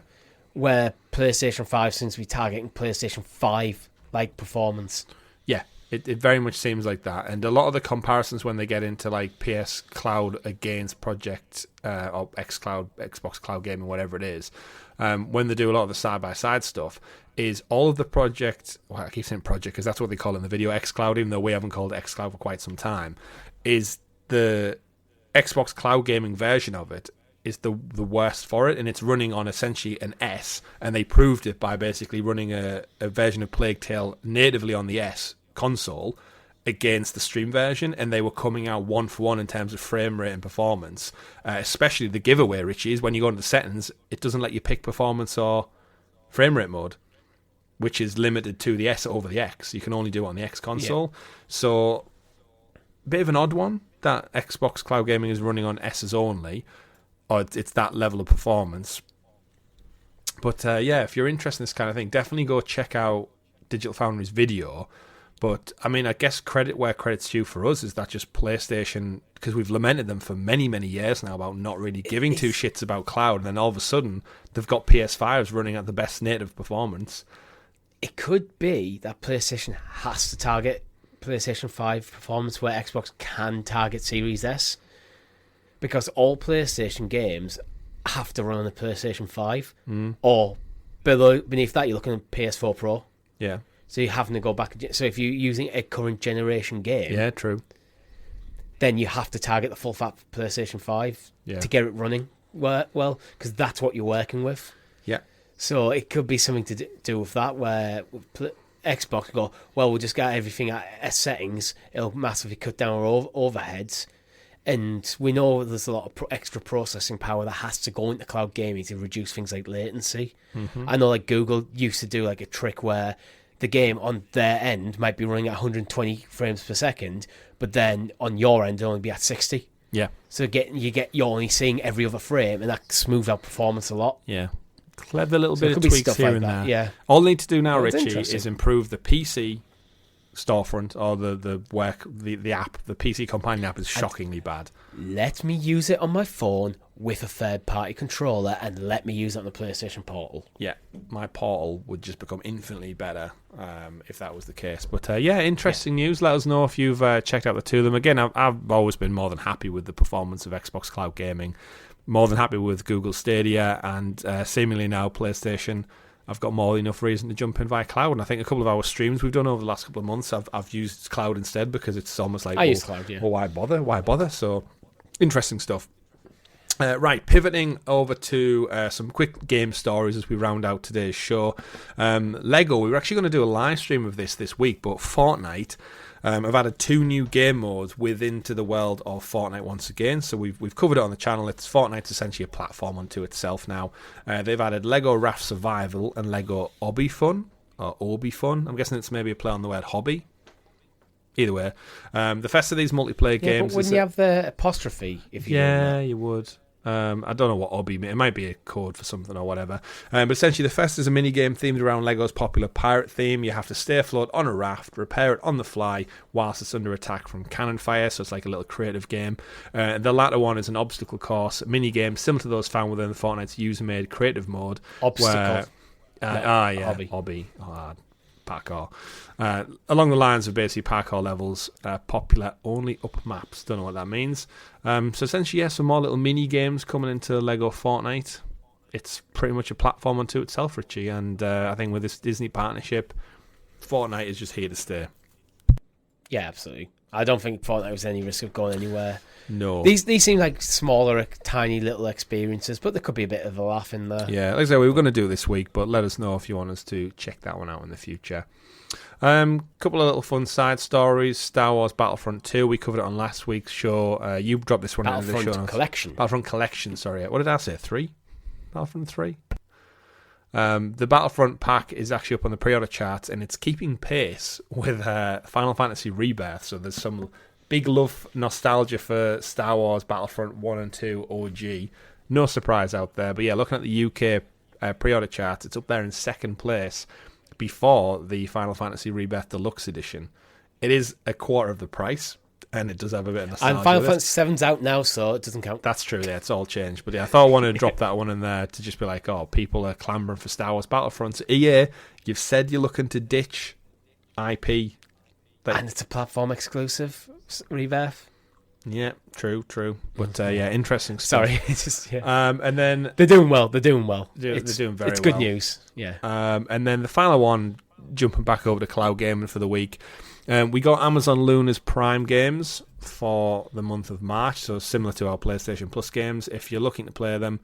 where PlayStation 5 seems to be targeting PlayStation 5 like performance. Yeah, it very much seems like that. And a lot of the comparisons when they get into like PS Cloud against Project or xCloud, Xbox Cloud Gaming, whatever it is, when they do a lot of the side-by-side stuff, is all of the project, well, I keep saying project because that's what they call it in the video, xCloud, even though we haven't called it xCloud for quite some time, is the Xbox Cloud Gaming version of it is the worst for it, and it's running on essentially an S, and they proved it by basically running a version of Plague Tale natively on the S console against the stream version, and they were coming out 1-for-1 in terms of frame rate and performance. Especially the giveaway, Richie, is when you go into the settings, it doesn't let you pick performance or frame rate mode, which is limited to the S over the X. You can only do it on the X console. Yeah. So, a bit of an odd one that Xbox Cloud Gaming is running on S's only, or it's that level of performance. But yeah, if you're interested in this kind of thing, definitely go check out Digital Foundry's video. But, I mean, I guess credit where credit's due for us is that just PlayStation, because we've lamented them for many, many years now about not really giving two shits about cloud, and then all of a sudden they've got PS5s running at the best native performance. It could be that PlayStation has to target PlayStation 5 performance where Xbox can target Series S, because all PlayStation games have to run on the PlayStation 5, or beneath that you're looking at PS4 Pro. Yeah. So you're having to go back. So if you're using a current generation game, yeah, true, then you have to target the full fat PlayStation 5 to get it running well, because that's what you're working with. Yeah. So it could be something to do with that, where Xbox go, well, we'll just get everything at settings. It'll massively cut down our overheads. And we know there's a lot of extra processing power that has to go into cloud gaming to reduce things like latency. Mm-hmm. I know like Google used to do like a trick where the game on their end might be running at 120 frames per second, but then on your end it'll only be at 60. Yeah. So you're only seeing every other frame, and that smooths out performance a lot. Yeah. Clever little bit of tweaks here and there. Yeah. All they need to do now, Richie, is improve the PC storefront, or the app. The PC companion app is shockingly bad. Let me use it on my phone with a third-party controller, and let me use it on the PlayStation Portal. Yeah, my Portal would just become infinitely better if that was the case. But yeah, interesting news. Let us know if you've checked out the two of them. Again, I've always been more than happy with the performance of Xbox Cloud Gaming, more than happy with Google Stadia, and seemingly now PlayStation. I've got more than enough reason to jump in via cloud, and I think a couple of our streams we've done over the last couple of months, I've used cloud instead, because it's almost like, I use cloud, yeah. Well, why bother? So, interesting stuff. Right, pivoting over to some quick game stories as we round out today's show. Lego, we were actually going to do a live stream of this week, but Fortnite have added 2 new game modes within to the world of Fortnite once again. So we've covered it on the channel. Fortnite's essentially a platform unto itself now. They've added Lego Raft Survival and Lego Obby Fun, or Obby Fun. I'm guessing it's maybe a play on the word hobby. Either way, the first of these multiplayer games. But wouldn't you have the apostrophe if you? Yeah, you would. I don't know what Obby means. It might be a code for something or whatever. But essentially, the first is a mini-game themed around Lego's popular pirate theme. You have to stay afloat on a raft, repair it on the fly whilst it's under attack from cannon fire, so it's like a little creative game. The latter one is an obstacle course mini-game similar to those found within Fortnite's user-made creative mode. Obstacle. Obby. Parkour. Along the lines of basically parkour levels, popular only up maps. Don't know what that means. So essentially, yeah, some more little mini games coming into Lego Fortnite. It's pretty much a platform unto itself, Richie, and I think with this Disney partnership, Fortnite is just here to stay. Yeah, absolutely. I don't think Fortnite was any risk of going anywhere. No. These seem like smaller, tiny little experiences, but there could be a bit of a laugh in there. Yeah, like I said, we were going to do it this week, but let us know if you want us to check that one out in the future. Couple of little fun side stories. Star Wars Battlefront 2, we covered it on last week's show. You dropped this one into the show. Battlefront Collection, sorry. What did I say, 3? Battlefront 3? The Battlefront pack is actually up on the pre-order charts, and it's keeping pace with Final Fantasy Rebirth, so there's some big love, nostalgia for Star Wars Battlefront 1 and 2 OG. No surprise out there. But yeah, looking at the UK pre-order charts, it's up there in second place before the Final Fantasy Rebirth Deluxe Edition. It is a quarter of the price. And it does have a bit of nostalgia. And Final Fantasy VII's out now, so it doesn't count. That's true, yeah, it's all changed. But yeah, I thought I wanted to drop that one in there to just be like, oh, people are clamouring for Star Wars Battlefront. EA, you've said you're looking to ditch IP. And it's a platform exclusive, Rebirth. Yeah, true. But yeah, interesting stuff. Sorry, it's just, yeah. And then they're doing well. They're doing very well. It's good news. Yeah. And then the final one, jumping back over to cloud gaming for the week. We got Amazon Luna's Prime games for the month of March, so similar to our PlayStation Plus games. If you're looking to play them,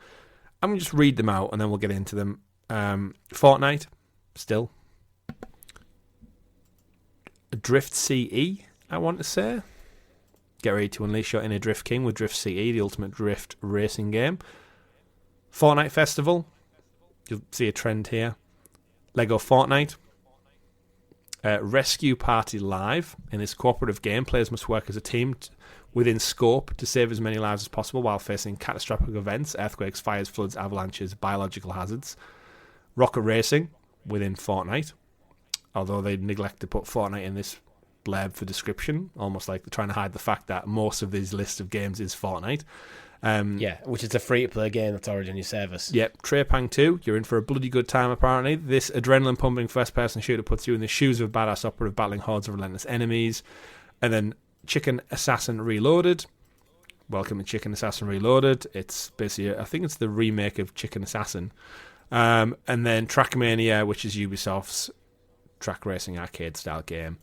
I'm going to just read them out and then we'll get into them. Fortnite, still. Drift CE, I want to say. Get ready to unleash your inner Drift King with Drift CE, the ultimate drift racing game. Fortnite Festival, you'll see a trend here. Lego Fortnite. Rescue Party Live. In this cooperative game, players must work as a team within scope to save as many lives as possible while facing catastrophic events, earthquakes, fires, floods, avalanches, biological hazards. Rocket Racing within Fortnite. Although they neglect to put Fortnite in this blurb for description, almost like they're trying to hide the fact that most of these list of games is Fortnite. Yeah, which is a free-to-play game that's already on your service. Yep, Trepang 2, you're in for a bloody good time apparently. This adrenaline-pumping first-person shooter puts you in the shoes of a badass operative battling hordes of relentless enemies. And then Chicken Assassin Reloaded. Welcome to Chicken Assassin Reloaded. It's basically, I think it's the remake of Chicken Assassin. And then Trackmania, which is Ubisoft's track racing arcade style game.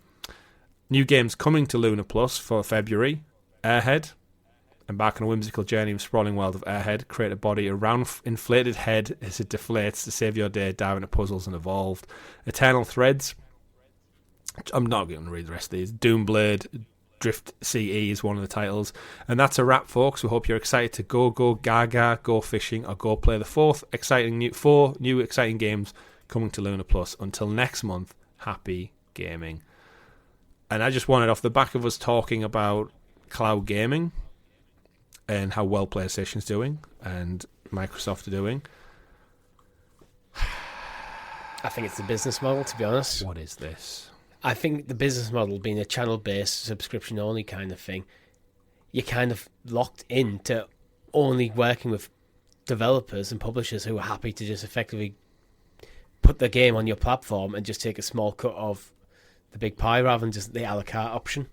New games coming to Luna Plus for February. Airhead. Embark on a whimsical journey in the sprawling world of Airhead. Create a body around inflated head as it deflates to save your day, dive into puzzles and evolved. Eternal Threads. I'm not going to read the rest of these. Doomblade. Drift CE is one of the titles. And that's a wrap, folks. We hope you're excited to go gaga, go fishing, or go play the four new exciting games coming to Luna Plus. Until next month, happy gaming. And I just wanted, off the back of us talking about cloud gaming and how well PlayStation's doing and Microsoft are doing. I think it's the business model, to be honest. What is this? I think the business model being a channel-based, subscription-only kind of thing, you're kind of locked into only working with developers and publishers who are happy to just effectively put the game on your platform and just take a small cut of the big pie rather than just the a la carte option.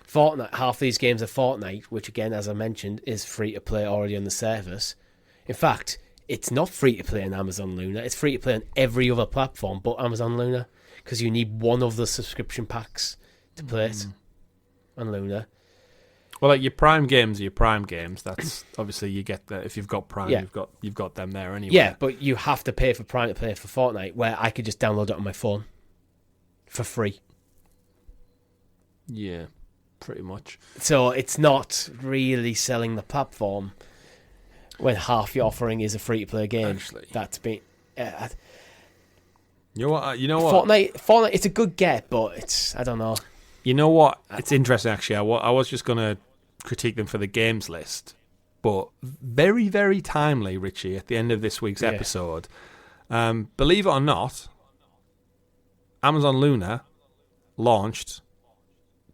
Fortnite, half these games are Fortnite, which again, as I mentioned, is free to play already on the service. In fact, it's not free to play on Amazon Luna. It's free to play on every other platform but Amazon Luna, because you need one of the subscription packs to play it on Luna. Well, like your Prime games are your Prime games. That's obviously you get that if you've got Prime, yeah. you've got them there anyway. Yeah, but you have to pay for Prime to play for Fortnite, where I could just download it on my phone for free. Yeah, pretty much. So it's not really selling the platform when half your offering is a free-to-play game. Actually, that's been. You know what? Fortnite, it's a good get, but it's, I don't know. You know what? It's interesting, actually. I was just going to critique them for the games list, but very, very timely, Richie, at the end of this week's episode. Believe it or not, Amazon Luna launched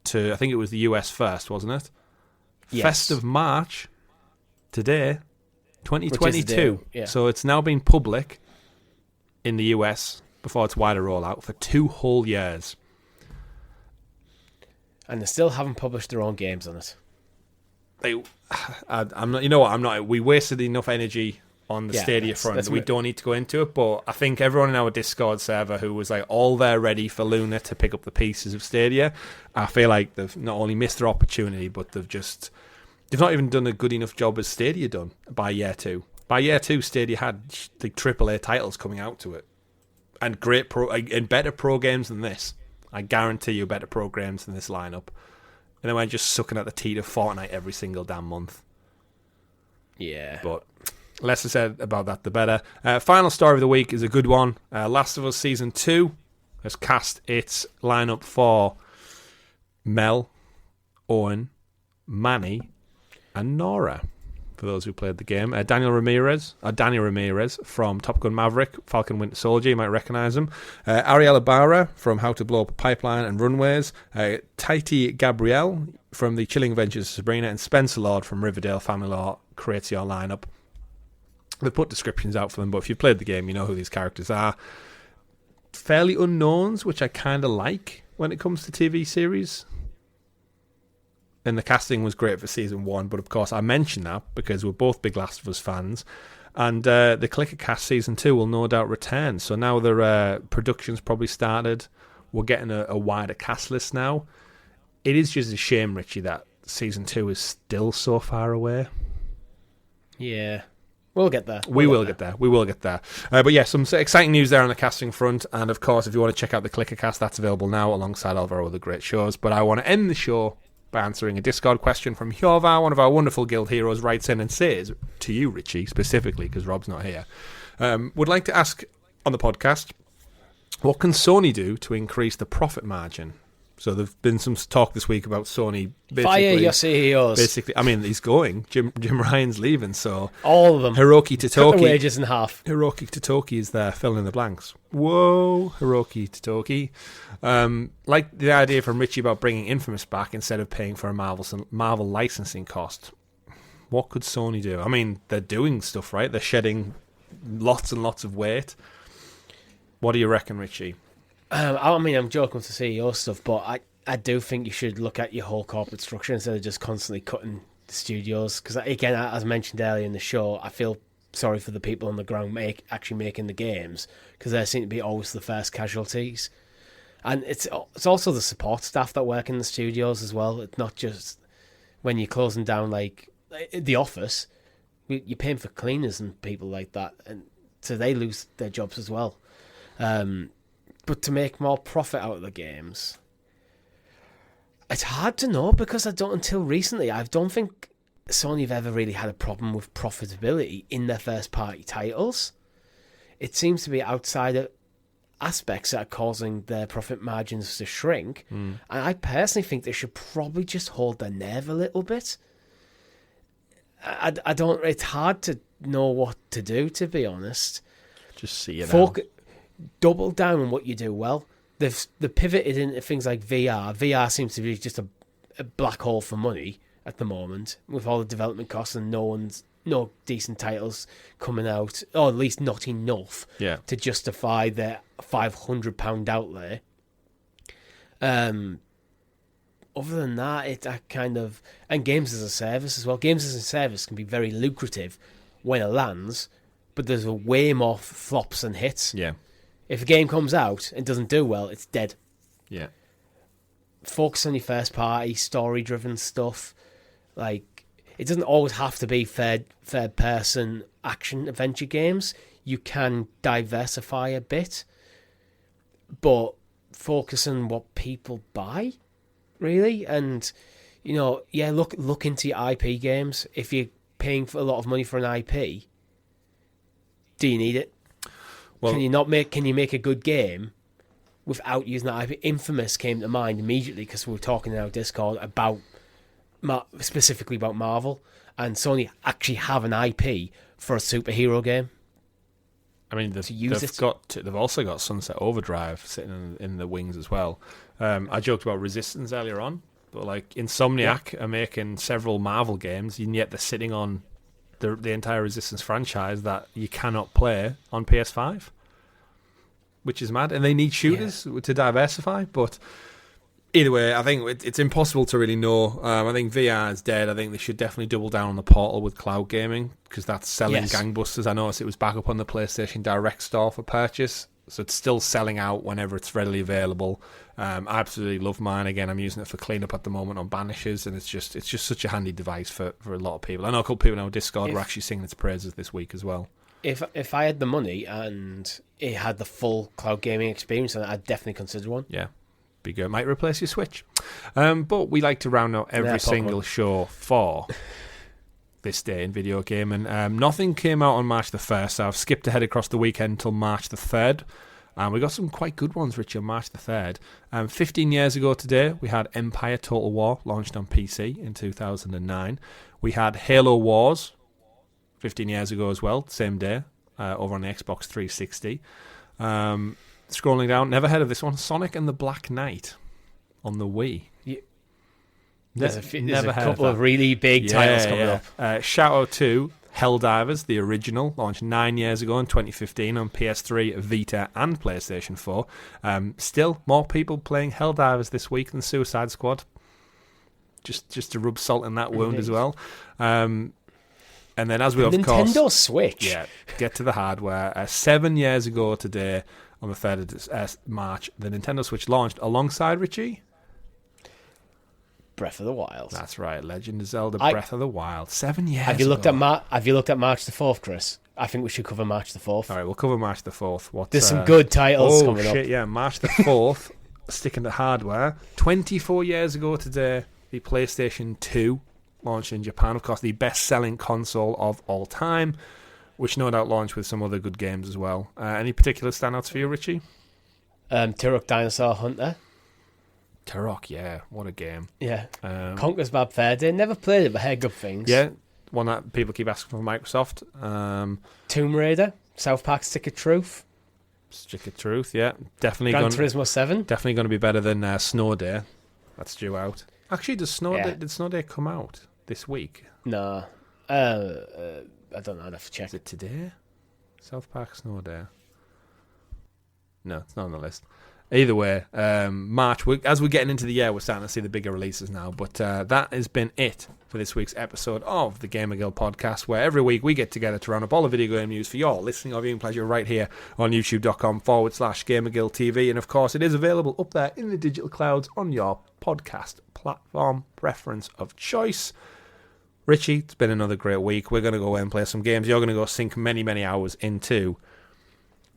to, I think it was the US first, wasn't it? Yes. 1st of March, today, 2022. Yeah. So it's now been public in the US before its wider rollout for 2 whole years. And they still haven't published their own games on it. I'm not. You know what? I'm not. We wasted enough energy on the Stadia front. We don't need to go into it. But I think everyone in our Discord server who was like all there ready for Luna to pick up the pieces of Stadia, I feel like they've not only missed their opportunity, but they've not even done a good enough job as Stadia done by year 2. By year 2, Stadia had the AAA titles coming out to it, and great and better pro games than this. I guarantee you better pro games than this lineup. And then we're just sucking at the teat of Fortnite every single damn month. Yeah. But less said about that, the better. Final story of the week is a good one. Last of Us Season 2 has cast its lineup for Mel, Owen, Manny, and Nora. for those who played the game. Danny Ramirez from Top Gun Maverick, Falcon Winter Soldier, you might recognise him. Ariel Ibarra from How to Blow Up a Pipeline and Runways. Taiti Gabrielle from The Chilling Adventures of Sabrina, and Spencer Lord from Riverdale Family Law creates your lineup. They've put descriptions out for them, but if you've played the game, you know who these characters are. Fairly unknowns, which I kind of like when it comes to TV series. And the casting was great for season 1, but of course I mention that because we're both big Last of Us fans, and the Clicker Cast season 2 will no doubt return. So now their production's probably started. We're getting a wider cast list now. It is just a shame, Richie, that season 2 is still so far away. Yeah. We'll get there. We will get there. But yeah, some exciting news there on the casting front. And of course, if you want to check out the Clicker Cast, that's available now alongside all of our other great shows. But I want to end the show by answering a Discord question from Hjorvar, one of our wonderful guild heroes, writes in and says, to you, Richie, specifically, because Rob's not here, would like to ask on the podcast, what can Sony do to increase the profit margin? So there've been some talk this week about Sony basically... Fire your CEOs. Basically, I mean, he's going. Jim Ryan's leaving, so... All of them. Hiroki Totoki... Cut the wages in half. Hiroki Totoki is there, filling in the blanks. Whoa, Hiroki Totoki. Like the idea from Richie about bringing Infamous back instead of paying for a Marvel licensing cost. What could Sony do? I mean, they're doing stuff, right? They're shedding lots and lots of weight. What do you reckon, Richie? I mean, I'm joking with the CEO stuff, but I do think you should look at your whole corporate structure instead of just constantly cutting the studios. Because, again, as mentioned earlier in the show, I feel sorry for the people on the ground actually making the games, because they seem to be always the first casualties. And it's also the support staff that work in the studios as well. It's not just when you're closing down, like the office, you're paying for cleaners and people like that, and so they lose their jobs as well. But to make more profit out of the games, it's hard to know, because until recently, I don't think Sony have ever really had a problem with profitability in their first party titles. It seems to be outside aspects that are causing their profit margins to shrink. And I personally think they should probably just hold their nerve a little bit. I don't. It's hard to know what to do, to be honest. Just see it out. Double down on what you do well. They've pivoted into things like VR. VR seems to be just a black hole for money at the moment, with all the development costs and no decent titles coming out, or at least not enough to justify their £500 outlay. Other than that, and games as a service as well. Games as a service can be very lucrative when it lands, but there's way more flops than hits. Yeah. If a game comes out and doesn't do well, it's dead. Yeah. Focus on your first party, story-driven stuff. Like, it doesn't always have to be third-person action adventure games. You can diversify a bit, but focus on what people buy, really. And, look into your IP games. If you're paying for a lot of money for an IP, do you need it? Well, can you make a good game without using that IP? Infamous came to mind immediately because we were talking in our Discord about specifically about Marvel, and Sony actually have an IP for a superhero game. I mean, they've also got Sunset Overdrive sitting in the wings as well. I joked about Resistance earlier on, but like Insomniac are making several Marvel games, and yet they're sitting on the entire Resistance franchise that you cannot play on PS5, which is mad. And they need shooters to diversify, but either way, I think it's impossible to really know. I think VR is dead. I think they should definitely double down on the Portal with cloud gaming, because that's selling gangbusters. I noticed it was back up on the PlayStation Direct store for purchase, so it's still selling out whenever it's readily available. I absolutely love mine. Again, I'm using it for cleanup at the moment on Banishes, and it's just such a handy device for a lot of people. I know a couple of people in our Discord were actually singing its praises this week as well. If I had the money and it had the full cloud gaming experience, then I'd definitely consider one. Yeah, be good. Might replace your Switch. But we like to round out every single show for this day in video game, and nothing came out on March the 1st, so I've skipped ahead across the weekend until March the 3rd. And we got some quite good ones, Richie, on March the 3rd. 15 years ago today, we had Empire Total War, launched on PC in 2009. We had Halo Wars, 15 years ago as well, same day, over on the Xbox 360. Scrolling down, never heard of this one, Sonic and the Black Knight on the Wii. There's a couple of really big titles coming up. Shout out to Helldivers, the original, launched 9 years ago in 2015 on PS3, Vita, and PlayStation 4. Still, more people playing Helldivers this week than Suicide Squad. Just to rub salt in that wound as well. And then, as we Nintendo Switch. Yeah, get to the hardware. 7 years ago today, on the 3rd of March, the Nintendo Switch launched alongside Richie. Breath of the Wild. That's right, Legend of Zelda: Breath of the Wild. 7 years. Have you looked at March the 4th, Chris? I think we should cover March the 4th. All right, we'll cover March the 4th. There's some good titles coming up. Yeah, March the 4th. Sticking to hardware. 24 years ago today, the PlayStation 2 launched in Japan. Of course, the best-selling console of all time, which no doubt launched with some other good games as well. Any particular standouts for you, Richie? Turok Dinosaur Hunter. Turok, yeah, what a game. Yeah. Conker's Bad Fur Day. Never played it, but heard good things. Yeah, one that people keep asking for Microsoft. Tomb Raider, South Park Stick of Truth. Stick of Truth, yeah. Definitely Gran Turismo 7. Definitely going to be better than Snow Day. That's due out. Actually, did Snow Day come out this week? No. I don't know, I'd have to check. Is it today? South Park Snow Day. No, it's not on the list. Either way, March, as we're getting into the year, we're starting to see the bigger releases now. But that has been it for this week's episode of the Gamer Guild Podcast, where every week we get together to round up all the video game news for your listening or viewing pleasure right here on youtube.com/GamerGuildTV. And of course, it is available up there in the digital clouds on your podcast platform preference of choice. Richie, it's been another great week. We're going to go away and play some games. You're going to go sink many, many hours into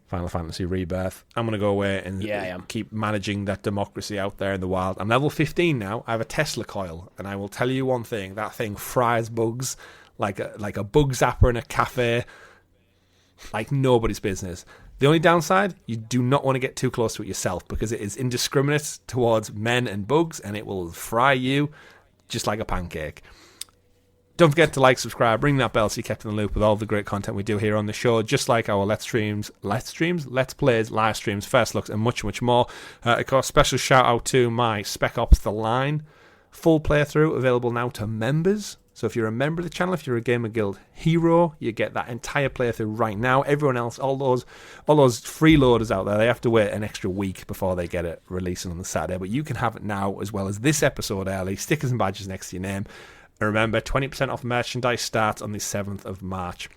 Final Fantasy Rebirth. I'm going to go away and keep managing that democracy out there in the wild. I'm level 15 now. I have a Tesla coil, and I will tell you one thing. That thing fries bugs like a bug zapper in a cafe, like nobody's business. The only downside, you do not want to get too close to it yourself, because it is indiscriminate towards men and bugs, and it will fry you just like a pancake. Don't forget to like, subscribe, ring that bell so you're kept in the loop with all the great content we do here on the show, just like our Let's Plays, live streams, first looks, and much, much more. Of course, special shout out to my Spec Ops The Line full playthrough, available now to members. So if you're a member of the channel, if you're a Gamer Guild hero, you get that entire playthrough right now. Everyone else, all those freeloaders out there, they have to wait an extra week before they get it releasing on the Saturday. But you can have it now, as well as this episode early, stickers and badges next to your name. And remember, 20% off merchandise starts on the 7th of March.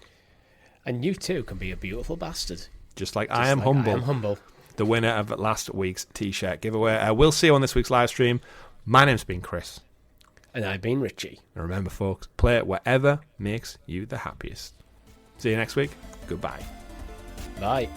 And you too can be a beautiful bastard. Just like I am humble. The winner of last week's t-shirt giveaway. We'll see you on this week's live stream. My name's been Chris. And I've been Richie. And remember, folks, play it wherever makes you the happiest. See you next week. Goodbye. Bye.